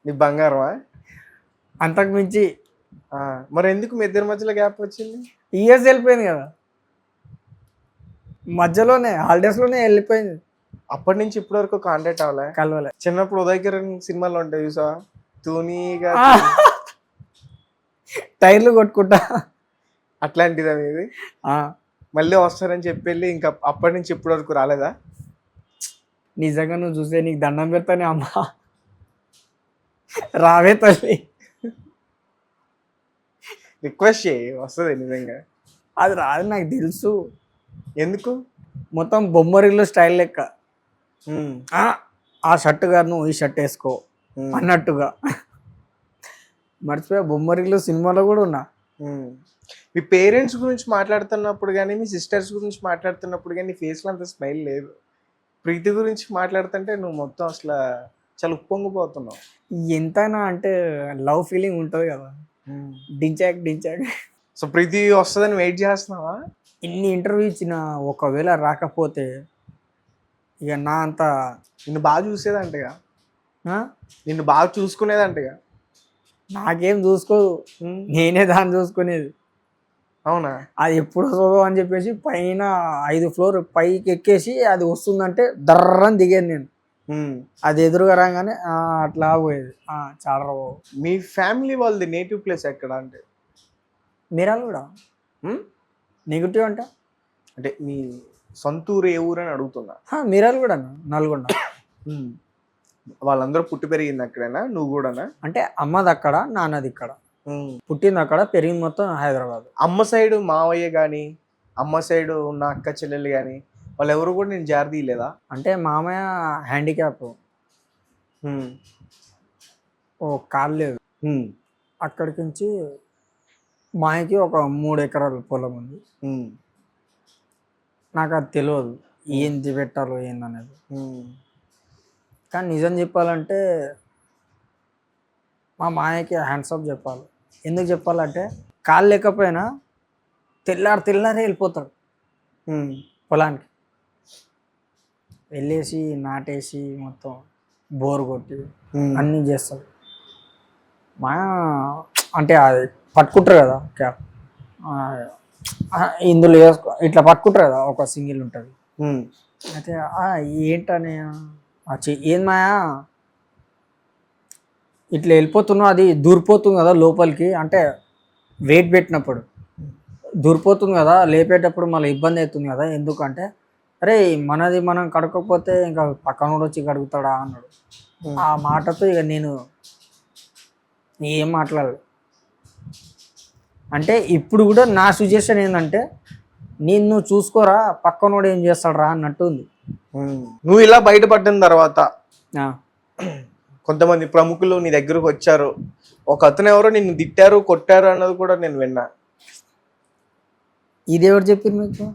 B: నీ బంగారమా?
C: అంతకు మించి.
B: మరి ఎందుకు మీ ఇద్దరి మధ్యలో గ్యాప్ వచ్చింది?
C: ఇయర్స్ వెళ్ళిపోయింది కదా, మధ్యలోనే హాలిడేస్లోనే వెళ్ళిపోయింది.
B: అప్పటి నుంచి ఇప్పటి వరకు కాంటాక్ట్ అవ్వలే,
C: కలవలే.
B: చిన్నప్పుడు ఉదయకిరణ్ సినిమాలో ఉంటాయి చూసా, తూనీగా
C: టైర్లు కొట్టుకుంటా,
B: అట్లాంటిదా మీది? మళ్ళీ వస్తారని చెప్పి వెళ్ళి ఇంకా అప్పటి నుంచి ఇప్పటి వరకు రాలేదా?
C: నిజంగా నువ్వు చూసే నీకు దండం పెడతానే అమ్మా, రావే తల్లి,
B: రిక్వెస్ట్ చేయి, వస్తుంది నిజంగా.
C: అది రాదు నాకు తెలుసు.
B: ఎందుకు?
C: మొత్తం బొమ్మరిల్లు స్టైల్ లెక్క, ఆ షర్ట్ గారు నువ్వు ఈ షర్ట్ వేసుకో అన్నట్టుగా మర్చిపోయా. బొమ్మరిల్లు సినిమాలో కూడా ఉన్నా.
B: మీ పేరెంట్స్ గురించి మాట్లాడుతున్నప్పుడు కానీ, మీ సిస్టర్స్ గురించి మాట్లాడుతున్నప్పుడు కానీ నీ ఫేస్లో అంత స్మైల్ లేదు. ప్రీతి గురించి మాట్లాడుతుంటే నువ్వు మొత్తం అసలు చాలా ఉప్పొంగిపోతున్నావు.
C: ఎంతైనా అంటే లవ్ ఫీలింగ్ ఉంటుంది కదా, డించాక్.
B: సో ప్రీతి వస్తుందని వెయిట్ చేస్తున్నావా?
C: ఇన్ని ఇంటర్వ్యూ ఇచ్చిన ఒకవేళ రాకపోతే ఇక నా అంత.
B: నిన్ను బాగా చూసేదంటగా, నిన్ను బాగా చూసుకునేదంటగా.
C: నాకేం చూసుకోదు, నేనే దాన్ని చూసుకునేది.
B: అవునా? అది
C: ఎప్పుడు వస్తుందో అని చెప్పేసి పైన 5th floor పైకి ఎక్కేసి అది వస్తుందంటే దర్రని దిగేది నేను. అది ఎదురుగా రాగానే అట్లా పోయేది. చాలా
B: మీ ఫ్యామిలీ వాళ్ళది నేటివ్ ప్లేస్ ఎక్కడ అంటే?
C: మీరాలు కూడా నెగిటివ్ అంటే
B: మీ సొంత ఊరు ఏ ఊరు అని అడుగుతున్నా.
C: మీరాలు కూడా నల్గొండ.
B: వాళ్ళందరూ పుట్టి పెరిగింది అక్కడేనా? నువ్వు కూడానా?
C: అంటే అమ్మది అక్కడ, నాన్నది ఇక్కడ. పుట్టింది అక్కడ, పెరిగింది మొత్తం హైదరాబాద్.
B: అమ్మ సైడ్ మావయ్య కానీ, అమ్మ సైడ్ ఉన్న అక్క చెల్లెలు కానీ వాళ్ళు ఎవరు కూడా నేను జారి తీయలేదా?
C: అంటే మామయ్య హ్యాండిక్యాప్, కాళ్ళు లేదు. అక్కడికి నుంచి మాయకి ఒక 3 ఎకరాల పొలం ఉంది. నాకు అది తెలియదు ఏంది పెట్టాలో ఏందనేది. కానీ నిజం చెప్పాలంటే మా మాయకి హ్యాండ్సప్ చెప్పాలి. ఎందుకు చెప్పాలంటే కాళ్ళు లేకపోయినా తెల్లారే వెళ్ళిపోతాడు పొలానికి, వెళ్ళేసి నాటేసి మొత్తం బోర్ కొట్టి అన్నీ చేస్తాడు. మాయ అంటే అది పట్టుకుంటారు కదా క్యాప్, ఇందులో వేసుకో ఇట్లా పట్టుకుంటారు కదా, ఒక సింగిల్ ఉంటుంది. అయితే ఏంటని ఏం మాయా ఇట్లా వెళ్ళిపోతున్నావు, అది దూరిపోతుంది కదా లోపలికి, అంటే వెయిట్ పెట్టినప్పుడు దూరిపోతుంది కదా, లేపేటప్పుడు మళ్ళీ ఇబ్బంది అవుతుంది కదా, ఎందుకంటే అరే మనది మనం కడకపోతే ఇంకా పక్కన కూడా వచ్చి కడుగుతాడా అన్నాడు. ఆ మాటతో ఇక నేను ఏం మాట్లాడలేదు. అంటే ఇప్పుడు కూడా నా సిచ్యుయేషన్ ఏంటంటే నిన్ను చూసుకోరా, పక్కనోడు ఏం చేస్తాడు రా అన్నట్టు ఉంది.
B: నువ్వు ఇలా బయటపడిన తర్వాత కొంతమంది ప్రముఖులు నీ దగ్గరకు వచ్చారు, ఒక అతను ఎవరో నిన్ను తిట్టారు కొట్టారు అన్నది కూడా నేను విన్నా.
C: ఇది ఎవరు చెప్పారు మీకు?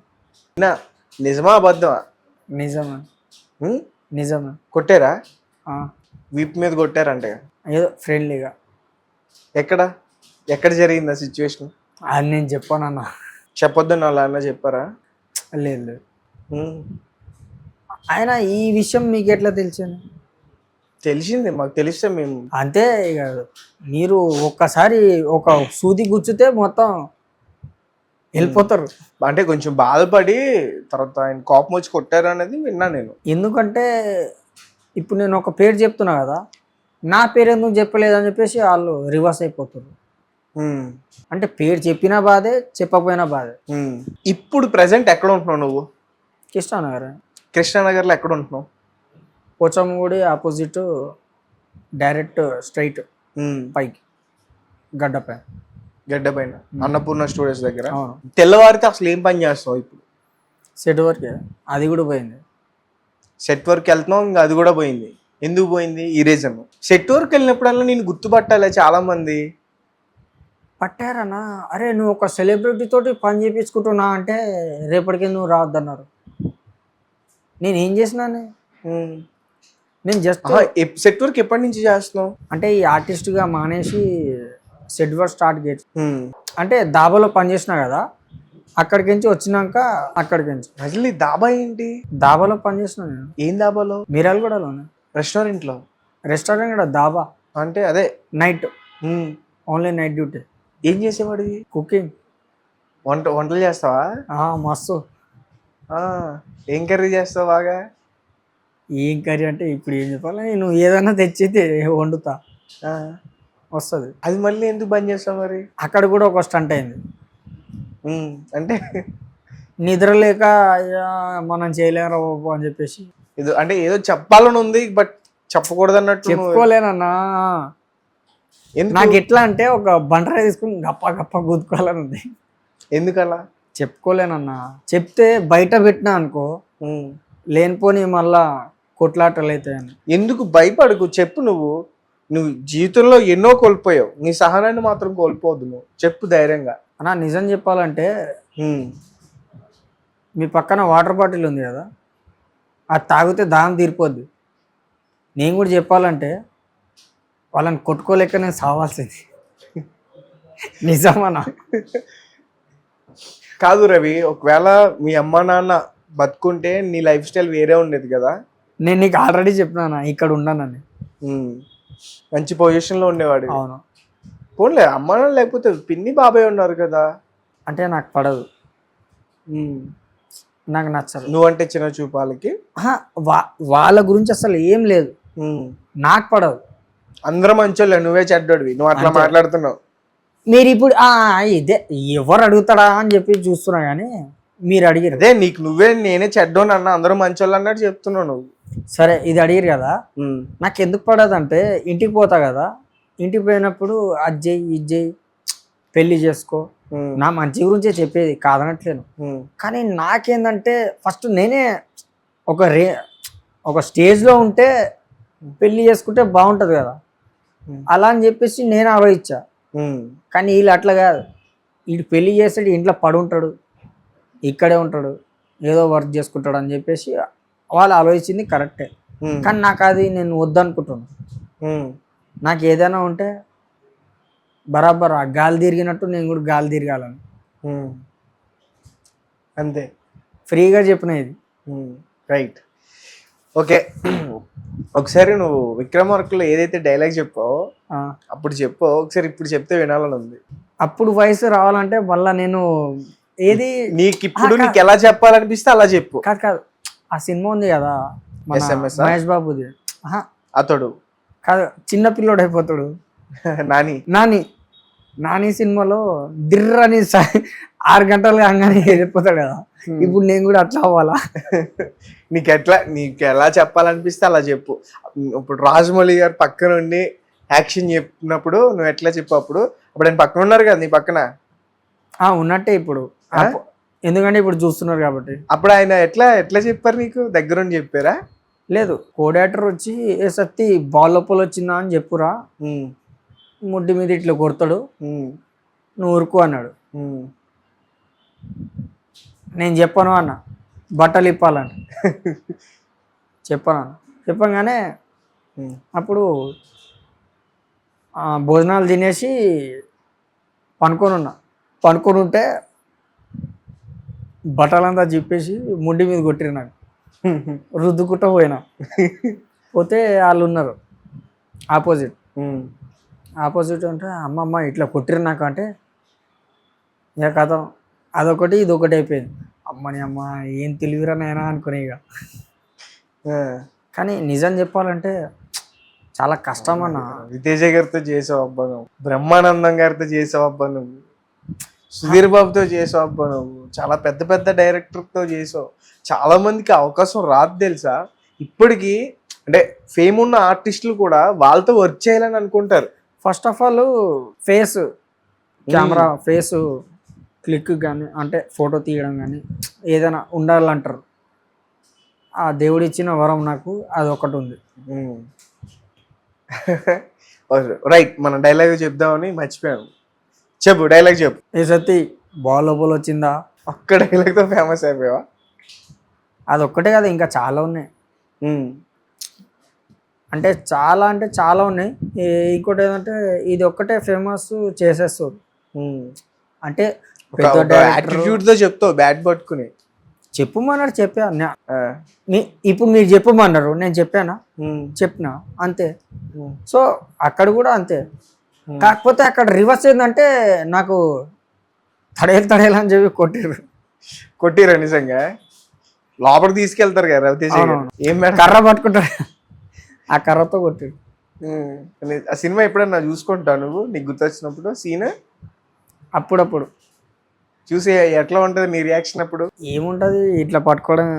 B: విన్నా, నిజమా అబద్ధమా?
C: నిజమా?
B: ఉం?
C: నిజమా?
B: కొట్టారా?
C: ఆ,
B: వీప్ మీద కొట్టారంట.
C: ఏదో ఫ్రెండ్లీగా.
B: ఎక్కడ జరిగింది ఆ సిచ్యువేషన్?
C: అది నేను చెప్పానన్నా.
B: చెప్పొద్దని అలా అన్న చెప్పారా?
C: లేదు లేదు.
B: ఉం.
C: ఆయన ఈ విషయం మీకు ఎట్లా తెలిసింది?
B: తెలిసింది, మాకు తెలిస్తే మేము
C: అంతే ఇక. మీరు ఒక్కసారి ఒక సూది గుచ్చితే మొత్తం వెళ్ళిపోతారు.
B: అంటే కొంచెం బాధపడి తర్వాత ఆయన కోపం వచ్చి కొట్టారు అనేది విన్నా నేను.
C: ఎందుకంటే ఇప్పుడు నేను ఒక పేరు చెప్తున్నా కదా, నా పేరు ఎందుకు చెప్పలేదని చెప్పేసి వాళ్ళు రివర్స్ అయిపోతారు.
B: ఉం.
C: అంటే పేరు చెప్పినా బాధే, చెప్పకపోయినా బాధే.
B: ఉం. ఇప్పుడు ప్రెసెంట్ ఎక్కడ ఉంటున్నావు నువ్వు?
C: కృష్ణానగర్,
B: కృష్ణానగర్లో ఎక్కడ ఉంటున్నావు?
C: పోచమ్మగుడి ఆపోజిట్, డైరెక్ట్ స్ట్రైట్
B: ఉం.
C: పైకి గడ్డపై.
B: గడ్డ పైన అన్నపూర్ణ స్టూడియోస్ దగ్గర.
C: అవును.
B: తెల్లవారితే అసలు ఏం పని చేస్తావు ఇప్పుడు?
C: సెట్ వరకే, అది కూడా పోయింది.
B: సెట్ వర్క్ వెళ్తున్నావు, ఇంకా అది కూడా పోయింది. ఎందుకు పోయింది? ఈ రీజన్. సెట్ వర్క్ వెళ్ళినప్పుడల్లా నేను గుర్తుపట్టాలి చాలా మంది.
C: పట్టారన్నా, అరే నువ్వు ఒక సెలబ్రిటీ తోటి పని చేయించుకుంటున్నా అంటే రేపటికి నువ్వు రావద్దన్నారు. నేను ఏం చేసినానే? నేను జస్ట్
B: సెట్ వర్క్ ఎప్పటి నుంచి చేస్తున్నావు?
C: అంటే ఈ ఆర్టిస్ట్గా మానేసి సెట్ వర్క్ స్టార్ట్ చేసి, అంటే దాబాలో పని చేసినా కదా, అక్కడికి నుంచి వచ్చినాక అక్కడికి నుంచి.
B: అసలు ఈ దాబా ఏంటి?
C: దాబాలో పని చేసిన నేను.
B: ఏం దాబాలో?
C: మిర్యాలగూడలోనే
B: రెస్టారెంట్లో.
C: రెస్టారెంట్ కూడా దాబా.
B: అంటే అదే
C: నైట్, ఓన్లీ నైట్ డ్యూటీ.
B: ఏం చేసేవాడివి?
C: కుకింగ్.
B: వంటలు చేస్తావా?
C: మస్తు.
B: ఏం కర్రీ చేస్తావు బాగా?
C: ఏం కర్రీ అంటే ఇప్పుడు ఏం చెప్పాలి, నేను ఏదైనా తెచ్చితే వండుతా, వస్తుంది.
B: అది మళ్ళీ ఎందుకు బంద్ చేస్తావు మరి?
C: అక్కడ కూడా ఒక స్టంట్ అయింది.
B: అంటే
C: నిద్ర లేక అయ్యా మనం చేయలేరా బాబు అని చెప్పేసి.
B: ఇది అంటే ఏదో చెప్పాలని ఉంది బట్ చెప్పకూడదు అన్నట్టు.
C: చెప్పుకోలేనన్నా.
B: ఎందుకు?
C: నాకు ఎట్లా అంటే ఒక బండరా తీసుకుని గప్ప గప్ప గుద్దుకోవాలని ఉంది.
B: ఎందుకలా?
C: చెప్పుకోలేనన్నా. చెప్తే బయట పెట్టినా అనుకో లేనిపోని మళ్ళా కొట్లాటలు అవుతాయని.
B: ఎందుకు భయపడకు, చెప్పు. నువ్వు జీవితంలో ఎన్నో కోల్పోయావు, నీ సహనాన్ని మాత్రం కోల్పోవద్దు. నువ్వు చెప్పు ధైర్యంగా.
C: అన్నా నిజం చెప్పాలంటే మీ పక్కన వాటర్ బాటిల్ ఉంది కదా, అది తాగితే దాహం తీరిపోద్ది. నేను కూడా చెప్పాలంటే వాళ్ళని కొట్టుకోలేక నేను సావాల్సింది. నిజమన్నా.
B: కాదు రవి, ఒకవేళ మీ అమ్మ నాన్న బతుకుంటే నీ లైఫ్ స్టైల్ వేరే ఉండేది కదా.
C: నేను నీకు ఆల్రెడీ చెప్పినాను ఇక్కడ ఉన్నానని.
B: మంచి పొజిషన్లో ఉండేవాడు.
C: అవును.
B: పోన్లే, అమ్మ నాన్న లేకపోతే పిన్ని బాబాయ్ ఉన్నారు కదా.
C: అంటే నాకు పడదు, నాకు నచ్చదు.
B: నువ్వంటే చిన్న చూపాలకి
C: వాళ్ళ గురించి అసలు ఏం లేదు, నాకు పడదు.
B: అందరూ మంచోళ్ళే, నువ్వే చెడ్డోడివి. నువ్వు అట్లా మాట్లాడుతున్నావు.
C: మీరు ఇప్పుడు ఇదే ఎవరు అడుగుతాడా అని చెప్పి చూస్తున్నా కానీ మీరు అడిగారు.
B: అదే నీకు నువ్వే నేనే చెడ్డోని అన్న, అందరూ మంచోళ్ళు అన్నట్టు చెప్తున్నావు నువ్వు.
C: సరే ఇది అడిగారు కదా, నాకు ఎందుకు పడదు అంటే ఇంటికి పోతా కదా, ఇంటికి పోయినప్పుడు అది చెయ్యి ఇది చెయ్యి పెళ్లి చేసుకో, నా మంచి గురించే చెప్పేది కాదనట్లేను. కానీ నాకేందంటే ఫస్ట్ నేనే ఒక స్టేజ్లో ఉంటే పెళ్లి చేసుకుంటే బాగుంటుంది కదా, అలా అని చెప్పేసి నేను ఆలోచించా. కానీ వీళ్ళు అట్లా కాదు, వీడు పెళ్లి చేస్తాడు, ఇంట్లో పడుంటాడు, ఇక్కడే ఉంటాడు, ఏదో వర్క్ చేసుకుంటాడు అని చెప్పేసి వాళ్ళు ఆలోచించింది కరెక్టే. కానీ నాకు అది నేను వద్దనుకుంటున్నాను. నాకు ఏదైనా ఉంటే బరాబర్ ఆ గాలి తిరిగినట్టు నేను కూడా గాలి తిరగాలని,
B: అంతే.
C: ఫ్రీగా చెప్పిన ఇది.
B: Right, okay. ఒకసారి నువ్వు విక్రమార్కులో ఏదైతే డైలాగ్ చెప్పావో అప్పుడు చెప్పు, ఒకసారి ఇప్పుడు చెప్తే వినాలని ఉంది.
C: అప్పుడు వయసు రావాలంటే మళ్ళా నేను ఏది
B: నీకు ఇప్పుడు నీకు ఎలా చెప్పాలనిపిస్తే అలా చెప్పు.
C: కాదు ఆ సినిమా ఉంది కదా మహేష్ బాబుది,
B: అతడు
C: కాదు చిన్న పిల్లోడు అయిపోతాడు, నాని సినిమాలో దిర్రని 6 గంటలు కాగానే వెళ్ళిపోతాడు కదా. ఇప్పుడు నేను కూడా అట్లా అవ్వాలా?
B: నీకు ఎలా చెప్పాలనిపిస్తే అలా చెప్పు. ఇప్పుడు రాజమౌళి గారు పక్కన ఉండి యాక్షన్ చెప్పినప్పుడు నువ్వు ఎట్లా చెప్పు. అప్పుడు ఆయన పక్కన ఉన్నారు కదా నీ పక్కన.
C: ఉన్నట్టే ఇప్పుడు, ఎందుకంటే ఇప్పుడు చూస్తున్నారు కాబట్టి.
B: అప్పుడు ఆయన ఎట్లా చెప్పారు నీకు? దగ్గరుండి చెప్పారా?
C: లేదు కోడాటర్ వచ్చి ఏ సత్తి బాల్ లోపల వచ్చిందా అని చెప్పురా, ముడ్డి మీద ఇట్లా కొడతాడు, నువ్వు ఊరుకో అన్నాడు. నేను చెప్పను అన్న, బట్టలు ఇప్పాలని చెప్పను. చెప్పగానే అప్పుడు భోజనాలు తినేసి పనుకొని ఉంటే బట్టలంతా చెప్పేసి ముడ్డి మీద కొట్టిరు నాకు. రుద్దుకుంటూ పోయినా. పోతే వాళ్ళు ఉన్నారు ఆపోజిట్ అంటే అమ్మమ్మ ఇట్లా కొట్టిరు నాకు అంటే ఇక కథ అదొకటి ఇదొకటి అయిపోయింది. అమ్మని అమ్మ ఏం తెలివిరా నాయనా అనుకునే ఇక. కానీ నిజం చెప్పాలంటే చాలా కష్టం అన్న.
B: వితేజ గారితో చేసావు అబ్బా నువ్వు, బ్రహ్మానందం గారితో చేసావు అబ్బా నువ్వు, సుధీర్ బాబుతో చేసావు అబ్బా నువ్వు, చాలా పెద్ద పెద్ద డైరెక్టర్తో చేసావు. చాలా మందికి అవకాశం రాదు తెలుసా. ఇప్పటికీ అంటే ఫేమ్ ఉన్న ఆర్టిస్టులు కూడా వాళ్ళతో వర్క్ చేయాలని అనుకుంటారు.
C: First of all face camera face click కానీ అంటే ఫోటో తీయడం కానీ ఏదైనా ఉండాలంటారు. ఆ దేవుడు ఇచ్చిన వరం నాకు అది ఒకటి ఉంది.
B: రైట్, మన డైలాగ్ చెప్దామని మర్చిపోయాను. చెప్పు, డైలాగ్ చెప్పు.
C: ఏ సత్తి బాల్ లోపల వచ్చిందా,
B: ఒక్క డైలాగ్తో ఫేమస్ అయిపోయావా?
C: అది ఒక్కటే కదా, ఇంకా చాలా ఉన్నాయి. అంటే చాలా ఉన్నాయి. ఇంకోటి ఏంటంటే ఇది ఒక్కటే ఫేమస్ చేసేస్తారు. అంటే
B: యాటిట్యూడ్తో చెప్తావు బ్యాట్ పట్టుకుని.
C: చెప్పమన్నాడు, చెప్పా. ఇప్పుడు మీరు చెప్పమన్నారు, నేను చెప్పానా? చెప్పినా అంతే. సో అక్కడ కూడా అంతే. కాకపోతే అక్కడ రివర్స్ ఏంటంటే నాకు తడేయాలని చెప్పి కొట్టిరా. నిజంగా
B: లోపలికి తీసుకెళ్తారు కదా రవితేజ గారు. ఏం మేడం
C: కర్ర పట్టుకుంటారు, ఆ కర్రతో కొట్టిరు.
B: ఆ సినిమా ఎప్పుడన్నా చూసుకుంటావు నువ్వు, నీకు గుర్తొచ్చినప్పుడు సీన్
C: అప్పుడప్పుడు
B: చూసి ఎట్లా ఉంటుంది నీ రియాక్షన్ అప్పుడు?
C: ఏముంటుంది, ఇట్లా పట్టుకోవడం,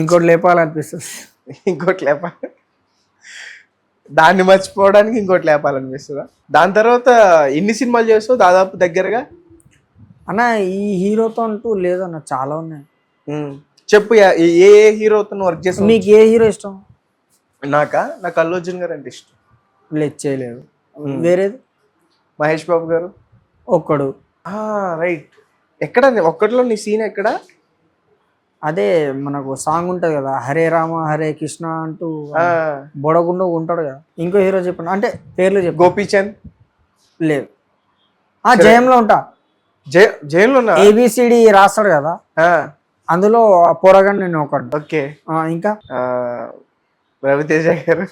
C: ఇంకోటి లేపాలనిపిస్తుంది.
B: ఇంకోటి లేపాలి, దాన్ని మర్చిపోవడానికి ఇంకోటి లేపాలనిపిస్తుందా? దాని తర్వాత ఎన్ని సినిమాలు చేస్తావు దాదాపు దగ్గరగా?
C: అన్న ఈ హీరోతో అంటూ లేదన్న, చాలా ఉన్నాయి.
B: చెప్పు, ఏ హీరోతో వర్క్ చేస్తావు?
C: మీకు ఏ హీరో ఇష్టం?
B: నాకు అల్లు అర్జున్ గారు అంటే ఇష్టం.
C: లేదు చేయలేదు. వేరేది?
B: మహేష్ బాబు గారు
C: ఒక్కడు.
B: రైట్. ఎక్కడ ఒక్కటిలో నీ సీన్ ఎక్కడ?
C: అదే మనకు సాంగ్ ఉంటది కదా, హరే రామ హరే కృష్ణ అంటూ బొడగుండో ఉంటాడు కదా. ఇంకో హీరో చెప్పండి, అంటే పేర్లు చెప్పు.
B: గోపీచంద్? లేదు.
C: జయంలో ఉంటా.
B: జయంలో
C: ఏబిసిడి రాస్తాడు కదా, అందులో పోరగాడు నేను ఒకటి.
B: ఓకే.
C: ఇంకా
B: రవితేజ గారు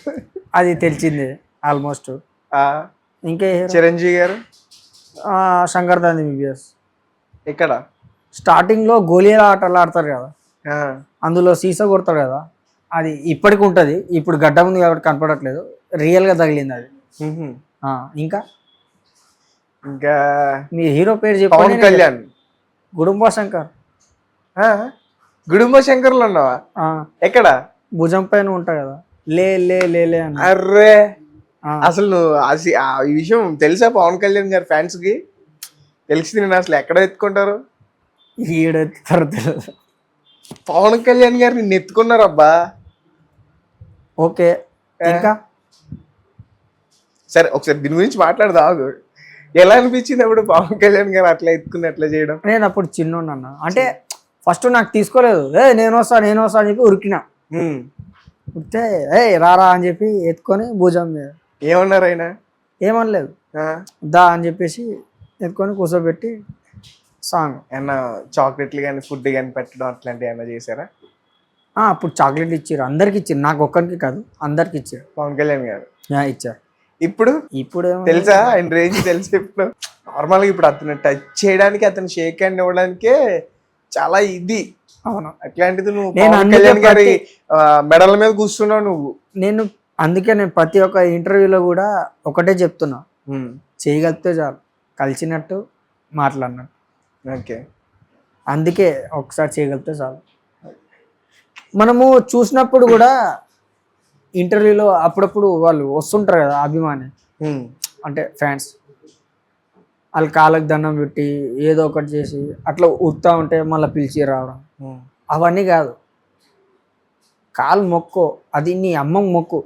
C: అది తెలిసిందే ఆల్మోస్ట్. ఇంకా
B: చిరంజీవి గారు?
C: శంకర్ దాని MBBS.
B: ఎక్కడ?
C: స్టార్టింగ్ లో గోళీల ఆటలు ఆడతారు కదా, అందులో సీసా కొడతారు కదా, అది ఇప్పటికి ఉంటుంది. ఇప్పుడు గడ్డ ఉంది కాబట్టి కనపడట్లేదు, రియల్ గా తగిలింది అది. ఇంకా
B: ఇంకా
C: మీ హీరో పేరు చెప్పి.
B: పవన్ కళ్యాణ్.
C: గుడుంబ శంకర్.
B: గుడుంబ శంకర్లో ఉన్నావా? ఎక్కడ?
C: భుజం పైన ఉంటా కదా, లే లే లే లే అని.
B: అర్రే, అసలు నువ్వు ఈ విషయం తెలుసా పవన్ కళ్యాణ్ గారి ఫ్యాన్స్ కి? తెలిసింది. నేను అసలు ఎక్కడ ఎత్తుకుంటారు,
C: ఈడెత్తుతారు తెలియదు.
B: పవన్ కళ్యాణ్ గారు నిన్ను ఎత్తుకున్నారు అబ్బా.
C: ఓకే, ఇంకా
B: సరే ఒకసారి దీని గురించి మాట్లాడదాగు. ఎలా అనిపించింది అప్పుడు పవన్ కళ్యాణ్ గారు అట్లా ఎత్తుకుని అట్లా చేయడం?
C: నేను అప్పుడు చిన్నోన్నా, అంటే ఫస్ట్ నాకు తీసుకోలేదు. నేను వస్తా అని చెప్పి ఉరికినా. ఉరికితే రారా అని చెప్పి ఎత్తుకొని భుజం మీద.
B: ఏమన్నారు ఆయన?
C: ఏమనలేదు, దా అని చెప్పేసి ఎత్తుకొని కూర్చోబెట్టి సాంగ్.
B: ఏమన్నా చాక్లెట్లు కానీ ఫుడ్ కానీ పెట్టడం అట్లాంటివి ఏమైనా చేశారా?
C: అప్పుడు చాక్లెట్లు ఇచ్చారు, అందరికి ఇచ్చారు, నాకు ఒక్కరికి కాదు అందరికి ఇచ్చారు.
B: పవన్ కళ్యాణ్ గారు
C: ఇచ్చారు.
B: ఇప్పుడు తెలుసా ఆయన రేంజ్ తెలుసా? ఇప్పుడు నార్మల్గా ఇప్పుడు అతను టచ్ చేయడానికి, అతను షేక్ హ్యాండ్ ఇవ్వడానికే చాలా ఇది.
C: అవును.
B: అట్లాంటిది నువ్వు పవన్ కళ్యాణ్ గారి మెడల మీద కూర్చున్నావు నువ్వు.
C: అందుకే నేను ప్రతి ఒక్క ఇంటర్వ్యూలో కూడా ఒకటే చెప్తున్నా, చేయగలిగితే చాలు, కలిసినట్టు మాట్లాడినట్టు.
B: ఓకే,
C: అందుకే ఒకసారి చేయగలిగితే చాలు. మనము చూసినప్పుడు కూడా ఇంటర్వ్యూలో అప్పుడప్పుడు వాళ్ళు వస్తుంటారు కదా అభిమాని, అంటే ఫ్యాన్స్, వాళ్ళ కాళ్ళకి దండం పెట్టి ఏదో ఒకటి చేసి అట్లా ఉత్తా ఉంటే మళ్ళీ పిలిచి రావడం, అవన్నీ కాదు. కాలు మొక్కు, అది నీ అమ్మకు మొక్కు,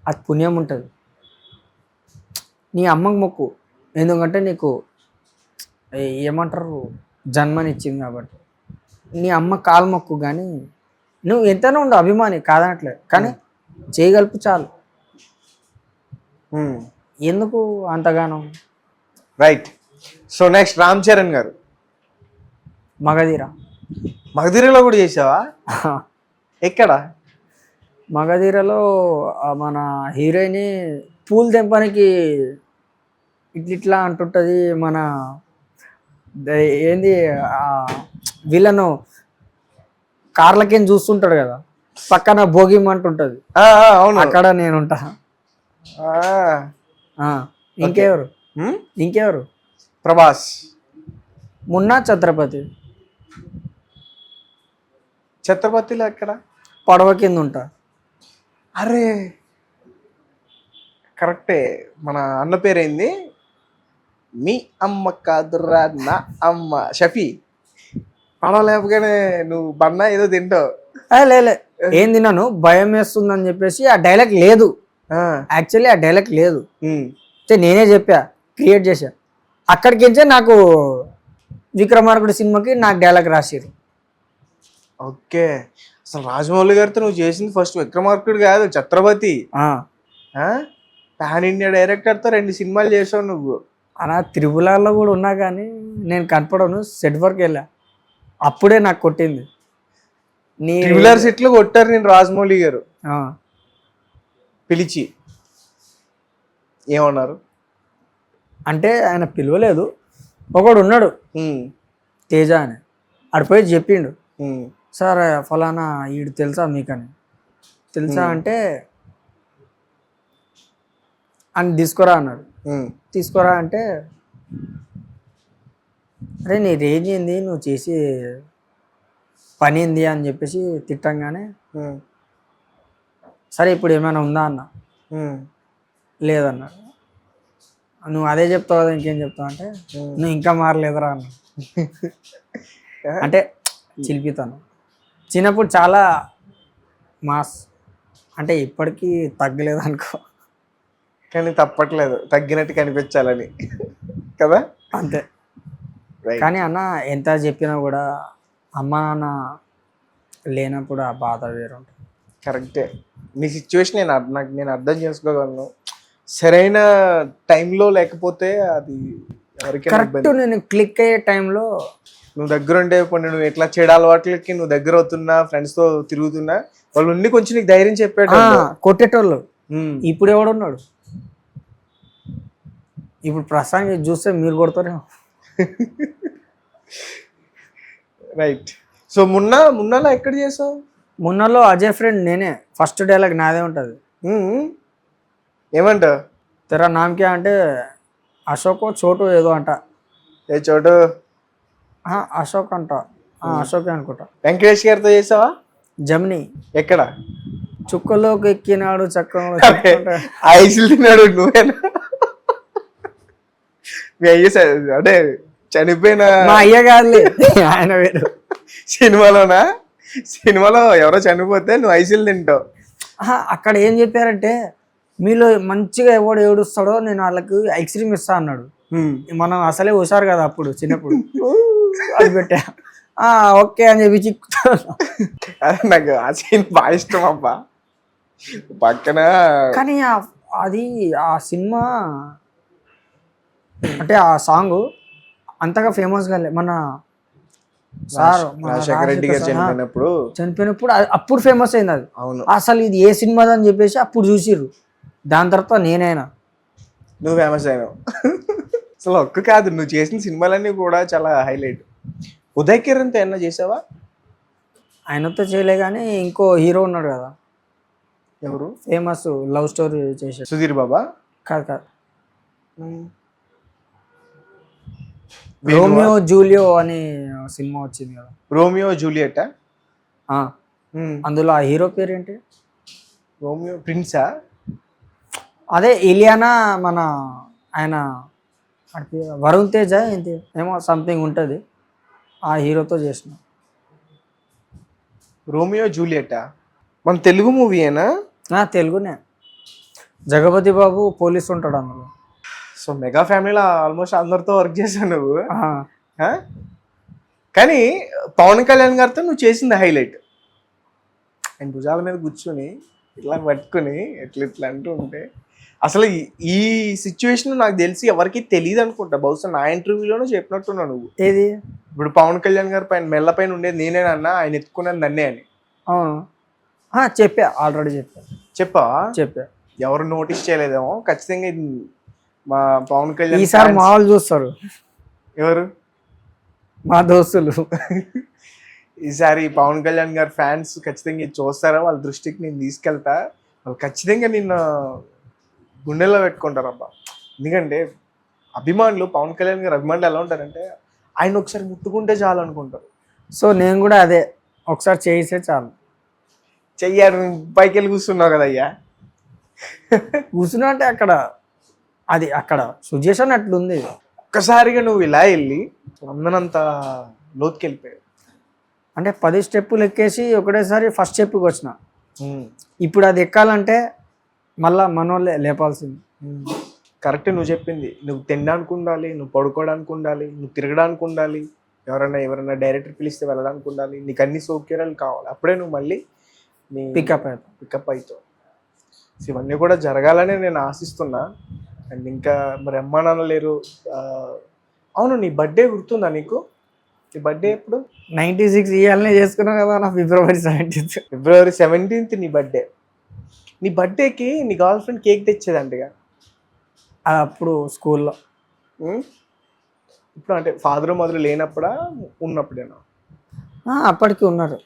C: అది పుణ్యం ఉంటుంది. నీ అమ్మకు మొక్కు, ఎందుకంటే నీకు ఏమంటారు జన్మనిచ్చింది కాబట్టి. నీ అమ్మ కాలు మొక్కు, కానీ నువ్వు ఎంతైనా ఉండు అభిమాని కాదనట్లేదు, కానీ చేయగలుపు చాలు. ఎందుకు అంతగానో.
B: Right. So next Ram Charan garu.
C: Magadheera.
B: మగధీరలో కూడా చేసావా? ఎక్కడ?
C: మగధీరలో మన హీరోయిన్ పూలు తెంపడానికి ఇట్లా అంటుంటుంది. మన ఏంది వీళ్ళను కార్లకేం చూస్తుంటాడు కదా, పక్కన భోగిమంటుంటుంది,
B: అవును,
C: అక్కడ నేను ఉంటా. ఇంకెవరు? ఇంకెవరు?
B: ప్రభాస్.
C: మున్నా ఛత్రపతి.
B: ఛత్రపతిలో ఎక్కడ?
C: పడవ కింద ఉంటా.
B: అరే కరెక్టే. మన అన్న పేరేంది? మీ అమ్మ కాదురా నా అమ్మ. షఫీ. పడవలేకపోగానే నువ్వు బన్నా ఏదో తింటావు.
C: లే ఏం తిన్నాను, భయం వేస్తుందని చెప్పేసి ఆ డైలాగ్ లేదు. యాక్చువల్లీ ఆ డైలాగ్ లేదు, నేనే చెప్పా, క్రియేట్ చేశా. అక్కడికించే నాకు విక్రమార్కుడు సినిమాకి నాకు డైలాగ్ రాసిరు.
B: ఓకే. అసలు రాజమౌళి గారితో నువ్వు చేసింది ఫస్ట్ విక్రమార్కుడు కాదు, ఛత్రపతి. పాన్ ఇండియా డైరెక్టర్తో 2 సినిమాలు చేసావు నువ్వు.
C: అలా త్రిపులలో కూడా ఉన్నా కానీ నేను కనపడను. సెట్ వర్క్ వెళ్ళా, అప్పుడే నాకు కొట్టింది. నీ
B: ట్రిపులర్ సెట్లు కొట్టారు నేను రాజమౌళి గారు పిలిచి. ఏమన్నారు
C: అంటే ఆయన పిలవలేదు, ఒకడు ఉన్నాడు తేజ అని, ఆడిపోయి చెప్పిండు, సార్ ఫలానా ఈడు తెలుసా మీకని. తెలుసా అంటే అని తీసుకురా అన్నాడు. తీసుకురా అంటే అరే నీ రేంజ్ ఏంది, నువ్వు చేసి పని ఏంది అని చెప్పేసి తిట్టంగానే, సరే ఇప్పుడు ఏమైనా ఉందా అన్న. లేదన్నాడు. నువ్వు అదే చెప్తావు కదా, ఇంకేం చెప్తావు అంటే, నువ్వు ఇంకా మారలేదురా అన్న. అంటే చిలిపితాను. చిన్నప్పుడు చాలా మాస్, అంటే ఇప్పటికీ తగ్గలేదు అనుకో,
B: కానీ తప్పట్లేదు, తగ్గినట్టు కనిపించాలని కదా,
C: అంతే. కానీ అన్న ఎంత చెప్పినా కూడా అమ్మ నాన్న లేనప్పుడు ఆ బాధ వేరు ఉంటుంది.
B: కరెక్టే. నీ సిచ్యువేషన్ నేను అర్థం చేసుకోగలను. సరైన టైంలో లేకపోతే అది
C: కరెక్ట్ నేను క్లిక్ అయ్యే టైంలో
B: నువ్వు దగ్గర ఉండే కొన్ని నువ్వు ఎట్లా చెడు అలవాట్లకి నువ్వు దగ్గర అవుతున్నా, ఫ్రెండ్స్తో తిరుగుతున్నా, వాళ్ళు ఉండి కొంచెం నీకు ధైర్యం చెప్పాడు,
C: కొట్టేటోళ్ళు. ఇప్పుడు ఎవడున్నాడు? ఇప్పుడు ప్రస్తుతానికి చూస్తే మీరు కొడతారేమో.
B: రైట్. సో మున్నాలో ఎక్కడ చేసావు?
C: మున్నాలో అజయ్ ఫ్రెండ్ నేనే. ఫస్ట్ డైలాగ్ నాదే ఉంటుంది.
B: ఏమంట?
C: తెరా నామ్ క్యా అంటే అశోక్ చోటు ఏదో అంట.
B: ఏ చోటు?
C: అశోక్ అంట, అశోక్ అనుకుంటా.
B: వెంకటేష్ గారితో చేసావా?
C: జమిని.
B: ఎక్కడ?
C: చుక్కలోకి ఎక్కినాడు చక్రంలో
B: ఐసులు తిన్నాడు నువ్వేనా? మీ అయ్య అంటే చనిపోయిన
C: మా అయ్య కాదులే, ఆయన వేరు.
B: సినిమాలో ఎవరో చనిపోతే నువ్వు ఐసులు తింటావు.
C: అక్కడ ఏం చెప్పారంటే, మీలో మంచిగా ఎవడు ఏడుస్తాడో నేను వాళ్ళకి ఐస్ క్రీమ్ ఇస్తా అన్నాడు. మనం అసలే హుషారు కదా అప్పుడు చిన్నప్పుడు, అది పెట్టా. ఓకే అని చెప్పి చిక్కుతాను.
B: నాకు ఆ సీన్ బాగా ఇష్టం అబ్బా. పక్కన
C: కానీ అది ఆ సినిమా అంటే ఆ సాంగ్ అంతగా ఫేమస్ గా మన సార్
B: రాజశేఖర రెడ్డి గారు
C: చనిపోయినప్పుడు అప్పుడు ఫేమస్ అయింది అది.
B: అవును.
C: అసలు ఇది ఏ సినిమా అని చెప్పేసి అప్పుడు చూసిర్రు. దాని తర్వాత నేనైనా
B: నువ్వు ఫేమస్ అయినావు. అసలు ఒక్క కాదు, నువ్వు చేసిన సినిమాలన్నీ కూడా చాలా హైలైట్. ఉదయ్ కిరణ్తో ఏమన్నా చేసావా?
C: ఆయనతో చేయలే, కానీ ఇంకో హీరో ఉన్నాడు కదా,
B: ఎవరు
C: ఫేమస్ లవ్ స్టోరీ చేశాడు.
B: సుధీర్ బాబా?
C: కాదు, రోమియో జూలియో అని సినిమా వచ్చింది కదా.
B: Romeo Juliet.
C: అందులో ఆ హీరో పేరు ఏంటి?
B: రోమియో ప్రిన్సా?
C: అదే ఇలియానా, మన ఆయన వరుణ్ తేజ ఏంటి ఏమో సంథింగ్ ఉంటుంది, ఆ హీరోతో చేసిన.
B: రోమియో జూలియట్ మన తెలుగు మూవీయేనా?
C: తెలుగునే. జగపతి బాబు పోలీస్ ఉంటాడు అందులో.
B: సో మెగా ఫ్యామిలీలో ఆల్మోస్ట్ అందరితో వర్క్ చేసావు నువ్వు.
C: ఆ,
B: కానీ పవన్ కళ్యాణ్ గారితో నువ్వు చేసింది హైలైట్. ఆయన భుజాల మీద కూర్చొని ఇట్లా పట్టుకుని ఇట్లా అంటూ ఉంటే అసలు ఈ సిచ్యువేషన్ నాకు తెలిసి ఎవరికి తెలియదు అనుకుంటా. బహుశా నా ఇంటర్వ్యూలోనే చెప్పినట్టున్నావు నువ్వు.
C: ఏది?
B: ఇప్పుడు పవన్ కళ్యాణ్ గారి పైన మెల్ల పైన ఉండేది నేనేనన్నా, ఆయన ఎత్తుకున్నది నన్నే అని.
C: అవును, చెప్పా, ఆల్రెడీ చెప్పా.
B: ఎవరు నోటీస్ చేయలేదేమో. ఖచ్చితంగా ఇది మా పవన్ కళ్యాణ్
C: ఈసారి మా వాళ్ళు చూస్తారు.
B: ఎవరు?
C: మా దోస్తులు.
B: ఈసారి పవన్ కళ్యాణ్ గారి ఫ్యాన్స్ ఖచ్చితంగా ఇది చూస్తారా, వాళ్ళ దృష్టికి నేను తీసుకెళ్తా. వాళ్ళు ఖచ్చితంగా నిన్న గుండెల్లో పెట్టుకుంటారబ్బా. ఎందుకంటే అభిమానులు, పవన్ కళ్యాణ్ గారి అభిమానులు ఎలా ఉంటారంటే ఆయన ఒకసారి ముట్టుకుంటే చాలు అనుకుంటారు.
C: సో నేను కూడా అదే, ఒకసారి చేసే చాలు.
B: చెయ్యారు పైకి వెళ్ళి కూర్చున్నావు కదా అయ్యా.
C: కూర్చున్నా అంటే అక్కడ సిచ్యుయేషన్ అట్లుంది.
B: ఒక్కసారిగా నువ్వు ఇలా వెళ్ళి అందనంత లోతుకి వెళ్ళిపోయావు.
C: అంటే 10 స్టెప్పులు ఎక్కేసి ఒకటేసారి ఫస్ట్ స్టెప్కి వచ్చిన. ఇప్పుడు అది ఎక్కాలంటే మళ్ళా మనోళ్ళే లేపాల్సింది.
B: కరెక్ట్ నువ్వు చెప్పింది. నువ్వు తినడానికి ఉండాలి, నువ్వు పడుకోవడానికి ఉండాలి, నువ్వు తిరగడానికి ఉండాలి, ఎవరైనా డైరెక్టర్ పిలిస్తే వెళ్ళడానికి ఉండాలి, నీకు అన్ని సౌకర్యాలు కావాలి. అప్పుడే నువ్వు మళ్ళీ నీ పికప్ అవుతావు. ఇవన్నీ కూడా జరగాలని నేను ఆశిస్తున్నా. అండ్ ఇంకా మరి అమ్మా నాన్న లేరు. అవును, నీ బర్త్డే గుర్తుందా నీకు? నీ బర్త్డే ఎప్పుడు?
C: 96 ఇయర్లనే చేసుకున్నావు కదా నా.
B: ఫిబ్రవరి 17th నీ బర్త్డే. నీ బర్త్డేకి నీ గర్ల్ ఫ్రెండ్ కేక్ తెచ్చేదంటగా.
C: అది అప్పుడు స్కూల్లో.
B: ఇప్పుడు అంటే ఫాదర్ మదర్ లేనప్పుడా ఉన్నప్పుడేనా?
C: అప్పటికి ఉన్నారు.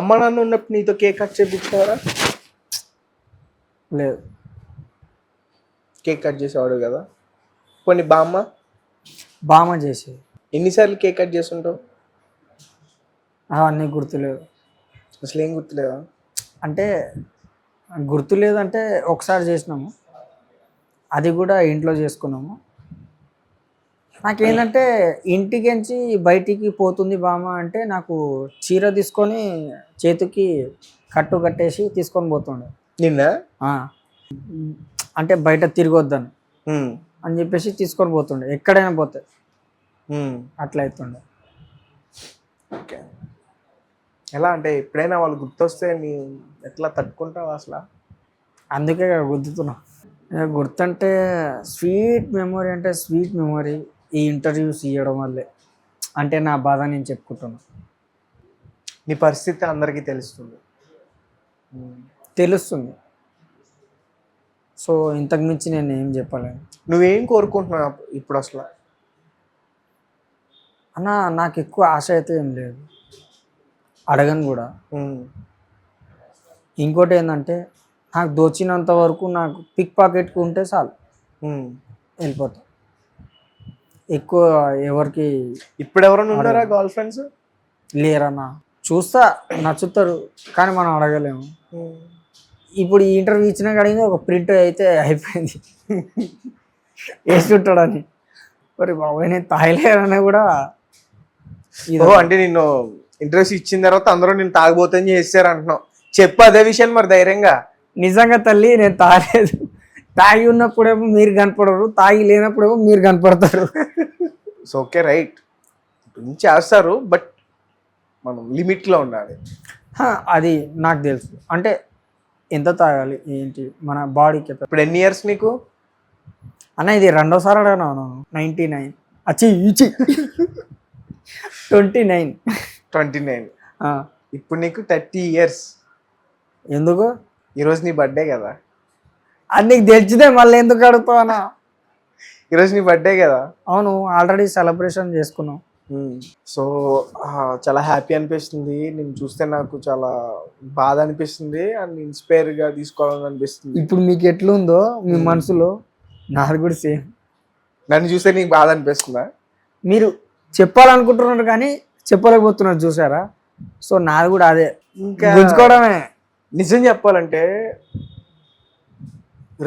B: అమ్మ నాన్న ఉన్నప్పుడు నీతో కేక్ కట్ చేయించేవారా?
C: లేదు.
B: కేక్ కట్ చేసేవాడు కదా. కొన్ని
C: బామ్మ చేసేది.
B: ఎన్నిసార్లు కేక్ కట్ చేస్తుంటావు?
C: అవన్నీ గుర్తులేదు.
B: అసలు ఏం గుర్తులేదా?
C: అంటే గుర్తులేదంటే ఒకసారి చేసినాము, అది కూడా ఇంట్లో చేసుకున్నాము. నాకేంటంటే ఇంటికించి బయటికి పోతుంది బామ్మ అంటే నాకు చీర తీసుకొని చేతికి కట్టు కట్టేసి తీసుకొని పోతుండే.
B: నిన్న
C: అంటే బయట తిరగొద్దని అని చెప్పేసి తీసుకొని పోతుండే, ఎక్కడైనా పోతే. అట్లా అవుతుండే.
B: ఓకే. ఎలా అంటే ఎప్పుడైనా వాళ్ళు గుర్తొస్తే నీ ఎట్లా తట్టుకుంటావు అసలు?
C: అందుకే గుర్తుతున్నా. గుర్తంటే స్వీట్ మెమొరీ అంటే స్వీట్ మెమొరీ ఈ ఇంటర్వ్యూస్ ఇవ్వడం వల్లే. అంటే నా బాధ నేను చెప్పుకుంటున్నా.
B: నీ పరిస్థితి అందరికీ తెలుస్తుంది. సో ఇంతకు మించి నేను ఏం చెప్పలేను. నువ్వేం కోరుకుంటున్నావు ఇప్పుడు అసలు?
C: అన్న నాకు ఎక్కువ ఆశ అయితే ఏం లేదు, అడగను కూడా. ఇంకోటి ఏంటంటే నాకు దోచినంత వరకు నాకు పిక్ పాకెట్కి ఉంటే చాలు, వెళ్ళిపోతా. ఎక్కువ ఎవరికి
B: ఇప్పుడు ఎవరైనా ఉన్నారా గర్ల్ ఫ్రెండ్స్?
C: లేరన్నా. చూస్తా, నచ్చుతారు, కానీ మనం అడగలేము. ఇప్పుడు ఈ ఇంటర్వ్యూ ఇచ్చిన కాడికి ఒక ప్రింట్ అయితే అయిపోయింది వేస్తుంటాడని. మరి బాబాయ్ నేను తాగలేరని కూడా.
B: అంటే నిన్ను ఇంటర్వ్యూస్ ఇచ్చిన తర్వాత అందరూ నేను తాగబోతని చేస్తారు అంటున్నావు. చెప్పు అదే విషయం మరి ధైర్యంగా.
C: నిజంగా తల్లి నేను తాగలేదు. తాగి ఉన్నప్పుడేమో మీరు కనపడరు, తాగి లేనప్పుడేమో మీరు కనపడతారు.
B: సో ఓకే రైట్, చేస్తారు, బట్ మనం లిమిట్లో ఉండాలి.
C: అది నాకు తెలుసు. అంటే ఎంత తాగాలి ఏంటి మన బాడీకి.
B: ఇప్పుడు ఎన్ని ఇయర్స్ నీకు
C: అన్న? ఇది రెండోసారి అడిగాను. 99 29.
B: ఇప్పుడు నీకు 30 years.
C: ఎందుకు?
B: ఈరోజు నీ బర్త్డే కదా.
C: అది నీకు తెలిసిదే మళ్ళీ ఎందుకు అడుగుతావు అన్న?
B: ఈరోజు నీ బర్త్డే కదా.
C: అవును, ఆల్రెడీ సెలబ్రేషన్ చేసుకున్నాం.
B: సో చాలా హ్యాపీ అనిపిస్తుంది నేను చూస్తే. నాకు చాలా బాధ అనిపిస్తుంది అండ్ ఇన్స్పైర్గా తీసుకోవాలని అనిపిస్తుంది.
C: ఇప్పుడు మీకు ఎట్లుందో మీ మనసులో, నాది కూడా సేమ్.
B: నన్ను చూస్తే నీకు బాధ అనిపిస్తుందా?
C: మీరు చెప్పాలనుకుంటున్నారు కానీ చెప్పలేకపోతున్నారు, చూసారా? సో నాది కూడా అదే, ఇంకా గుంజుకోవడమే.
B: నిజం చెప్పాలంటే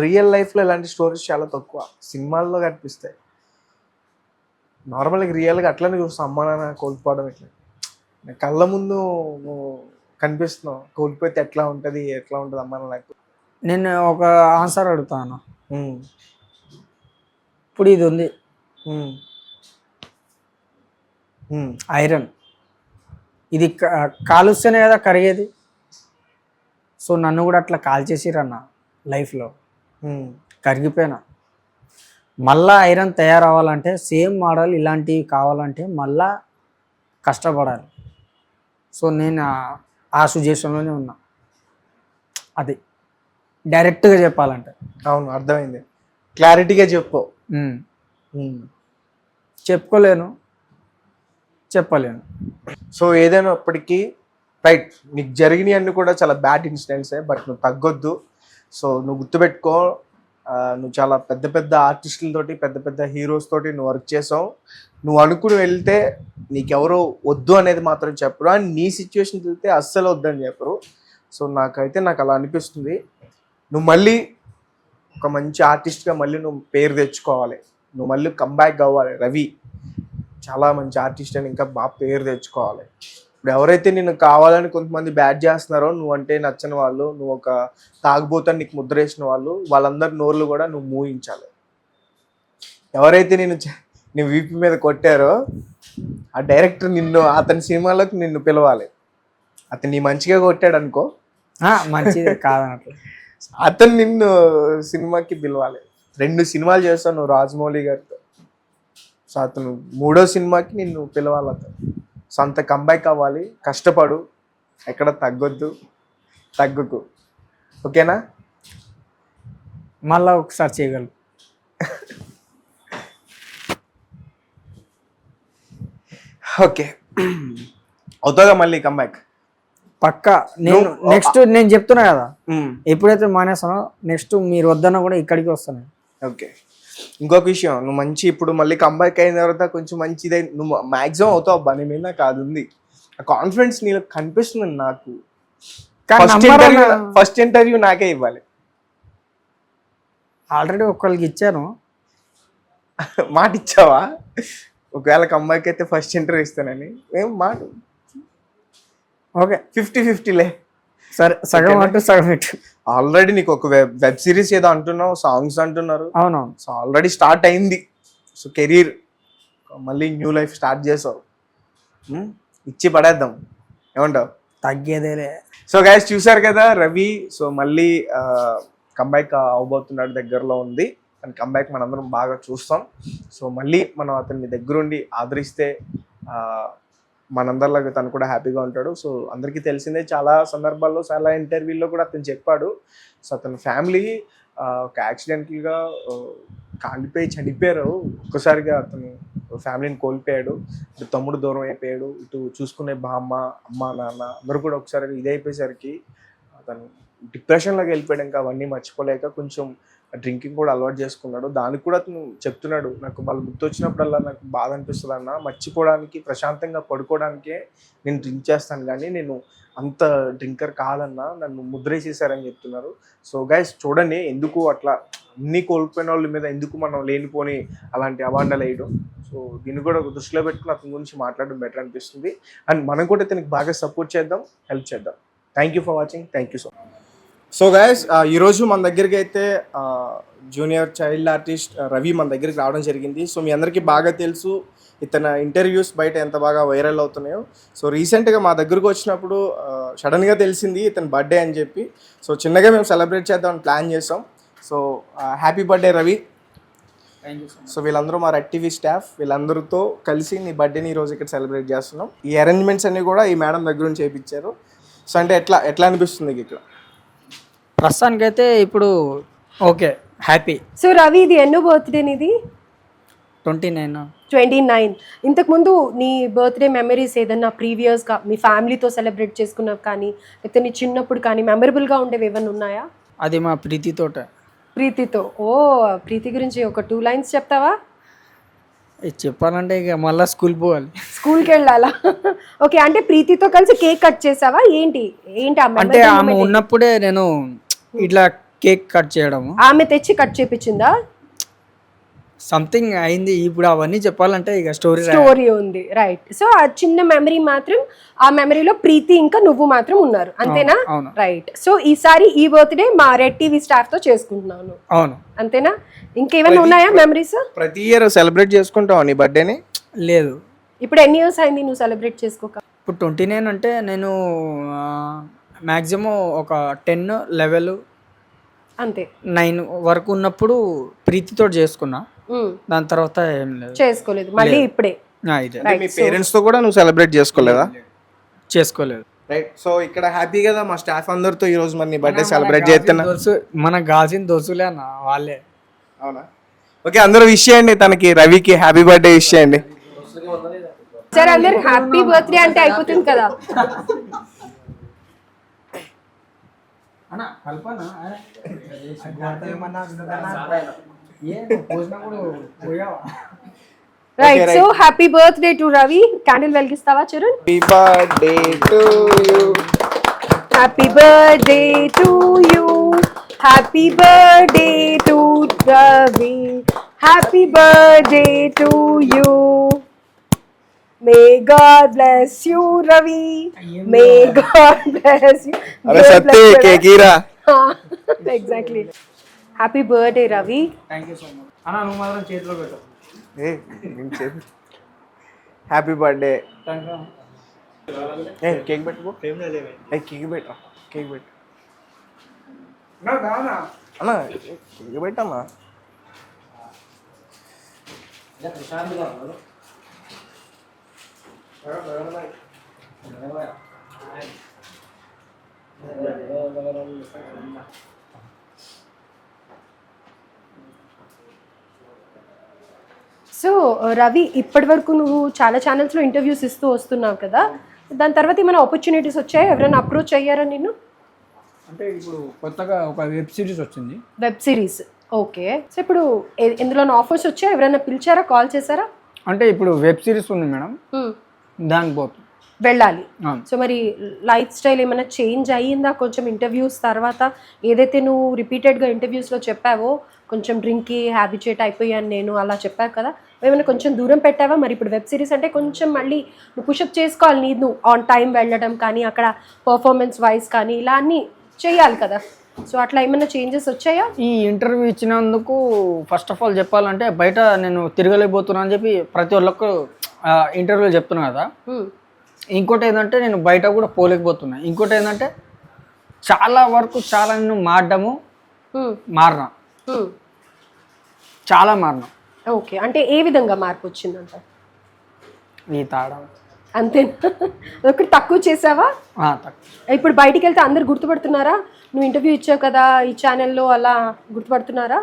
B: రియల్ లైఫ్లో ఇలాంటి స్టోరీస్ చాలా తక్కువ, సినిమాల్లో కనిపిస్తాయి. నార్మల్గా రియల్గా అట్లనే చూస్తాం, అమ్మ నాన్న కోల్పోవడం ఇట్లా. కళ్ళ ముందు కనిపిస్తున్నావు, కోల్పోతే ఎట్లా ఉంటుంది అమ్మ నాకు.
C: నేను ఒక ఆన్సర్ అడుగుతాను. ఇప్పుడు ఇది ఉంది ఐరన్, ఇది కాలుస్తేనే కదా కరిగేది. సో నన్ను కూడా అట్లా కాల్చేసిరన్న లైఫ్లో, కరిగిపోయినా. మళ్ళా ఐరన్ తయారవ్వాలంటే సేమ్ మోడల్ ఇలాంటివి కావాలంటే మళ్ళా కష్టపడాలి. సో నేను ఆ సిచ్యుయేషన్లోనే ఉన్నా. అది డైరెక్ట్గా చెప్పాలంటే.
B: అవును, అర్థమైంది. క్లారిటీగా చెప్పు.
C: చెప్పుకోలేను, చెప్పలేను.
B: సో ఏదైనా అప్పటికీ రైట్, నీకు జరిగినవి అన్నీ కూడా చాలా బ్యాడ్ ఇన్సిడెంట్సే, బట్ నువ్వు తగ్గొద్దు. సో నువ్వు గుర్తుపెట్టుకో, నువ్వు చాలా పెద్ద పెద్ద ఆర్టిస్టులతోటి, పెద్ద పెద్ద హీరోస్ తోటి నువ్వు వర్క్ చేసావు. నువ్వు అనుకుని వెళ్తే నీకెవరో వద్దు అనేది మాత్రం చెప్పరు, అండ్ నీ సిచ్యువేషన్కి వెళ్తే అస్సలు వద్దని చెప్పరు. సో నాకు అలా అనిపిస్తుంది. నువ్వు మళ్ళీ ఒక మంచి ఆర్టిస్ట్గా మళ్ళీ నువ్వు పేరు తెచ్చుకోవాలి. నువ్వు మళ్ళీ కంబ్యాక్ అవ్వాలి. రవి చాలా మంచి ఆర్టిస్ట్ అని ఇంకా బాగా పేరు తెచ్చుకోవాలి. ఇప్పుడు ఎవరైతే నిన్ను కావాలని కొంతమంది బ్యాడ్ చేస్తున్నారో, నువ్వంటే నచ్చని వాళ్ళు, నువ్వు ఒక తాగుబోతని నీకు ముద్ర వేసిన వాళ్ళు, వాళ్ళందరి నోర్లు కూడా నువ్వు మూయించాలి. ఎవరైతే నీ వీపీ మీద కొట్టారో ఆ డైరెక్టర్ అతని సినిమాలోకి నిన్ను పిలవాలి. అతను నీ మంచిగా కొట్టాడు అనుకో,
C: మంచిది కాదన్నట్లు
B: అతను నిన్ను సినిమాకి పిలవాలి. 2 సినిమాలు చేస్తావు నువ్వు రాజమౌళి గారితో. సో అతను 3వ సినిమాకి నిన్ను పిలవాలి. అతను సో అంత కంబ్యాక్ అవ్వాలి. కష్టపడు, ఎక్కడ తగ్గుకు. ఓకేనా?
C: మళ్ళా ఒకసారి చేయగలరు.
B: ఓకే, అవుతుందా మళ్ళీ కంబ్యాక్?
C: పక్కా. నెక్స్ట్ నేను చెప్తున్నా కదా, ఎప్పుడైతే మానేస్తానో నెక్స్ట్ మీరు వద్దన్నా కూడా ఇక్కడికి వస్తాను.
B: ఓకే, ఇంకొక విషయం, నువ్వు ఇప్పుడు మళ్ళీ కంబ్యాక్ అయిన తర్వాత కొంచెం మంచిది నువ్వు మ్యాక్సిమం అవుతావు అబ్బా. నీ మీద నాకు అది ఉంది, ఆ కాన్ఫిడెన్స్ నీలో కనిపిస్తుంది నాకు. ఫస్ట్ ఇంటర్వ్యూ నాకే ఇవ్వాలి.
C: ఆల్రెడీ ఒకళ్ళకి ఇచ్చాను.
B: మాట ఇచ్చావా? ఒకవేళ కంబ్యాక్ అయితే ఫస్ట్ ఇంటర్వ్యూ ఇస్తానని. ఏం మాట?
C: ఓకే,
B: 50-50లే.
C: సరే, సగం అటు సగం ఇటు.
B: ఆల్రెడీ నీకు ఒక వెబ్ సిరీస్ ఏదో అంటున్నావు, సాంగ్స్ అంటున్నారు.
C: అవునవును.
B: సో ఆల్రెడీ స్టార్ట్ అయింది. సో కెరీర్ మళ్ళీ న్యూ లైఫ్ స్టార్ట్ చేసావు. ఇచ్చి పడేద్దాం, ఏమంటావు?
C: తగ్గేదేలే.
B: సో గైస్ చూసారు కదా రవి. సో మళ్ళీ కంబ్యాక్ అవబోతున్నాడు, దగ్గరలో ఉంది. అండ్ కంబ్యాక్ మనందరం బాగా చూస్తాం. సో మళ్ళీ మనం అతన్ని దగ్గరుండి ఆదరిస్తే మనందరిలాగా తను కూడా హ్యాపీగా ఉంటాడు. సో అందరికీ తెలిసిందే, చాలా సందర్భాల్లో చాలా ఇంటర్వ్యూల్లో కూడా అతను చెప్పాడు. సో అతని ఫ్యామిలీ ఒక యాక్సిడెంటల్గా కాలిపోయి చనిపోయారు. ఒక్కసారిగా అతను ఫ్యామిలీని కోల్పోయాడు. ఇటు తమ్ముడు దూరం అయిపోయాడు, ఇటు చూసుకునే బామ్మ, అమ్మ, నాన్న అందరూ కూడా ఒకసారి ఇదైపోయేసరికి అతను డిప్రెషన్లోకి వెళ్ళిపోయాడు. ఇంకా అవన్నీ మర్చిపోలేక కొంచెం డ్రింకింగ్ కూడా అలవాటు చేసుకున్నాడు. దానికి కూడా అతను చెప్తున్నాడు, నాకు వాళ్ళు గుర్తొచ్చినప్పుడల్లా నాకు బాధ అనిపిస్తుంది అన్న, మర్చిపోవడానికి, ప్రశాంతంగా పడుకోవడానికే నేను డ్రింక్ చేస్తాను, కానీ నేను అంత డ్రింకర్ కాదన్నా, నన్ను ముద్రేసేసారని చెప్తున్నారు. సో గైస్ చూడండి, ఎందుకు అట్లా అన్నీ కోల్పోయిన వాళ్ళ మీద ఎందుకు మనం లేనిపోని అలాంటి అవాండాలు వేయడం. సో దీన్ని కూడా దృష్టిలో పెట్టుకుని అతని గురించి మాట్లాడడం బెటర్ అనిపిస్తుంది. అండ్ మనం కూడా అతనికి బాగా సపోర్ట్ చేద్దాం, హెల్ప్ చేద్దాం. Thank you for watching. Thank you so much. So guys ఈరోజు మన దగ్గరికి అయితే జూనియర్ చైల్డ్ ఆర్టిస్ట్ రవి మన దగ్గరికి రావడం జరిగింది. సో మీ అందరికీ బాగా తెలుసు ఇతని ఇంటర్వ్యూస్ బయట ఎంత బాగా వైరల్ అవుతున్నాయో. సో రీసెంట్గా మా దగ్గరకు వచ్చినప్పుడు సడన్గా తెలిసింది ఇతని బర్త్డే అని చెప్పి. సో చిన్నగా మేము సెలబ్రేట్ చేద్దామని ప్లాన్ చేసాం. So happy birthday Ravi. So వీళ్ళందరూ మా రెడ్ టీవీ స్టాఫ్, వీళ్ళందరితో కలిసి నీ బర్త్డేని ఈరోజు ఇక్కడ సెలబ్రేట్ చేస్తున్నాం. ఈ అరేంజ్మెంట్స్ అన్నీ కూడా ఈ మేడం దగ్గర నుంచి చేయించారు. సో అంటే ఎట్లా అనిపిస్తుంది ఇక్కడ?
C: ప్రస్తుతానికైతే ఇప్పుడు ఓకే, హ్యాపీ.
D: సో రవి, ఇది ఎన్నో బర్త్డే నీది?
C: 29.
D: ఇంతకుముందు నీ బర్త్డే మెమరీస్ ఏదన్నా ప్రీవియస్గా మీ ఫ్యామిలీతో సెలబ్రేట్ చేసుకున్నావు కానీ, లేకపోతే నీ చిన్నప్పుడు కానీ మెమరబుల్గా ఉండేవి ఏమైనా ఉన్నాయా?
C: అది మా ప్రీతితో.
D: ఓ, ప్రీతి గురించి ఒక 2 lines చెప్తావా?
C: చెప్పాలంటే ఇక మళ్ళీ స్కూల్కి
D: వెళ్ళాలా? ఓకే, అంటే ప్రీతితో కలిసి కేక్ కట్ చేసావా? ఏంటి
C: అంటే ఆమె ఉన్నప్పుడే నేను ఇట్లా కేక్ కట్ చేయడం,
D: ఆమె తెచ్చి కట్ చేపించిందా?
C: సంథింగ్ అయింది. ఇప్పుడు అవన్నీ చెప్పాలంటే ఇక
D: స్టోరీ ఉంది, రైట్. సో ఆ చిన్న మెమరీ మాత్రం, ఆ మెమరీలో ప్రీతి ఇంకా నువ్వు మాత్రం ఉన్నారు, అంతేనా?
C: అవును.
D: రైట్. సో ఈసారి ఈ బర్త్డే మా రెడ్ టీవీ స్టాఫ్ తో చేసుకుంటున్నాను,
C: అవును.
D: అంతేనా? ఇంకేమైనా ఉన్నాయా మెమరీస్?
B: ప్రతి ఇయర్ సెలబ్రేట్ చేసుకుంటావు నీ బర్త్డేని?
C: లేదు.
D: ఇప్పుడు ఎన్ని ఇయర్స్ అయింది నువ్వు సెలబ్రేట్ చేసుకోక?
C: ఇప్పుడు 29 అంటే నేను మ్యాక్సిమం ఒక 10, 11,
D: అంతే
C: 9 వరకు ఉన్నప్పుడు ప్రీతితో చేసుకున్నా. దాని తర్వాత ఏం లేదు,
D: చేసుకోలేదు. మళ్ళీ ఇప్పుడే
C: ఇదే
B: మీ పేరెంట్స్ తో కూడా నువ్వు సెలబ్రేట్ చేసుకోలేదా?
C: చేసుకోలేదు.
B: రైట్. సో ఇక్కడ హ్యాపీ కదా మా స్టాఫ్ అందరితో ఈ రోజు మరి నీ బర్త్డే సెలబ్రేట్ చేస్తున్నా.
C: మనకు కావాల్సిన దోస్తులే అన్న వాళ్ళే.
B: అవునా? ఓకే, అందరూ విష్ చేయండి తనకి, రవికి హ్యాపీ బర్త్డే విష్ చేయండి.
D: సరే, అందరు హ్యాపీ బర్త్డే అంటే అయిపోతుంది కదా. Right. So happy birthday to Ravi. Candle వెలిగిస్తావా Charan?
B: Happy birthday to you,
D: happy birthday to you, happy birthday to Ravi, happy birthday to you. May God bless you, Ravi. May God bless you.
B: అరే సత్తే కేకీరా.
D: Exactly. Happy birthday, Ravi.
C: Thank you so much అన్న. నువ్వు మాత్రం చేతిలో పెట్టు.
B: Happy birthday.
C: Thank you.
B: Cake పెట్టుకో. కేక్ పెట్టా, కేక్ పెట్టు అన్న, కేక్ పెట్టమ్మా.
D: సో రవి, ఇప్పటి వరకు నువ్వు చాలా ఛానల్స్లో ఇంటర్వ్యూస్ ఇస్తూ వస్తున్నావు కదా, దాని తర్వాత ఏమైనా ఆపర్చునిటీస్ వచ్చాయా? ఎవరైనా అప్రోచ్ అయ్యారా నిన్ను?
C: అంటే ఇప్పుడు కొత్తగా ఒక వెబ్ సిరీస్ వచ్చింది.
D: Web series, okay. సో ఇప్పుడు ఎందులో ఆఫర్స్ వచ్చాయా? ఎవరైనా పిలిచారా, కాల్ చేశారా?
C: అంటే ఇప్పుడు వెబ్ సిరీస్ ఉంది మేడం, దానికి పోతుంది,
D: వెళ్ళాలి. సో మరి లైఫ్ స్టైల్ ఏమైనా చేంజ్ అయ్యిందా కొంచెం ఇంటర్వ్యూస్ తర్వాత? ఏదైతే నువ్వు రిపీటెడ్గా ఇంటర్వ్యూస్లో చెప్పావో కొంచెం డ్రింక్కి హ్యాబిచుయేట్ అయిపోయాను నేను అలా చెప్పావు కదా, ఏమైనా కొంచెం దూరం పెట్టావా? మరి ఇప్పుడు వెబ్ సిరీస్ అంటే కొంచెం మళ్ళీ నువ్వు పుషప్ చేసుకోవాలి, నువ్వు ఆన్ టైం వెళ్ళడం కానీ, అక్కడ పర్ఫార్మెన్స్ వైజ్ కానీ ఇలా అన్నీ చేయాలి కదా. సో అట్లా ఏమైనా చేంజెస్ వచ్చాయా?
C: ఈ ఇంటర్వ్యూ ఇచ్చినందుకు ఫస్ట్ ఆఫ్ ఆల్ చెప్పాలంటే బయట నేను తిరగలేకపోతున్నా అని చెప్పి ప్రతి ఒక్కరికి ఇంటర్వ్యూలో చెప్తున్నా కదా. ఇంకోటి ఏంటంటే నేను బయట కూడా పోలేకపోతున్నా. ఇంకోటి ఏంటంటే చాలా వరకు చాలా నేను మారినా, చాలా మారినా.
D: ఓకే, అంటే ఏ విధంగా మార్పు వచ్చిందంట?
C: ఈ తాగడం
D: అంతేనా? ఒకటి తక్కువ చేసావా? ఇప్పుడు బయటికి వెళ్తే అందరు గుర్తుపడుతున్నారా? నువ్వు ఇంటర్వ్యూ ఇచ్చావు కదా ఈ ఛానల్లో, అలా గుర్తుపడుతున్నారా?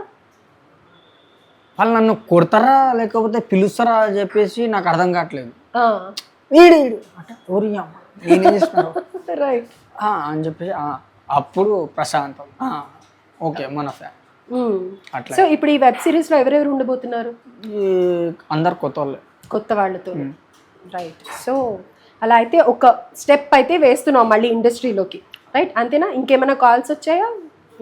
C: వాళ్ళు నన్ను కొడతారా లేకపోతే పిలుస్తారా అని చెప్పేసి నాకు అర్థం కావట్లేదు. నేనేం చేస్తున్నారు
D: రైట్
C: అని చెప్పేసి అప్పుడు ప్రశాంతం, ఓకే మన ఫ్యాన్ అట్లా.
D: సో ఇప్పుడు ఈ వెబ్ సిరీస్లో ఎవరెవరు ఉండబోతున్నారు?
C: అందరు కొత్త
D: వాళ్ళతో, రైట్. సో అలా అయితే ఒక స్టెప్ అయితే వేస్తున్నావు మళ్ళీ ఇండస్ట్రీలోకి, రైట్? అంతేనా? ఇంకేమైనా కాల్స్ వచ్చాయా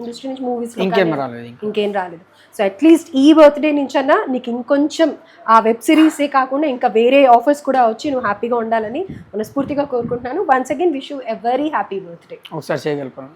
D: ఇండస్ట్రీ నుంచి, మూవీస్? ఇంకేం రాలేదు. సో అట్లీస్ట్ ఈ బర్త్డే నుంచి అన్నా నీకు ఇంకొంచెం ఆ వెబ్ సిరీసే కాకుండా ఇంకా వేరే ఆఫర్స్ కూడా వచ్చి నువ్వు హ్యాపీగా ఉండాలని మనస్ఫూర్తిగా కోరుకుంటున్నాను. Once again wish you a very happy birthday.
C: ఒకసారి చేయగలుగుతాను.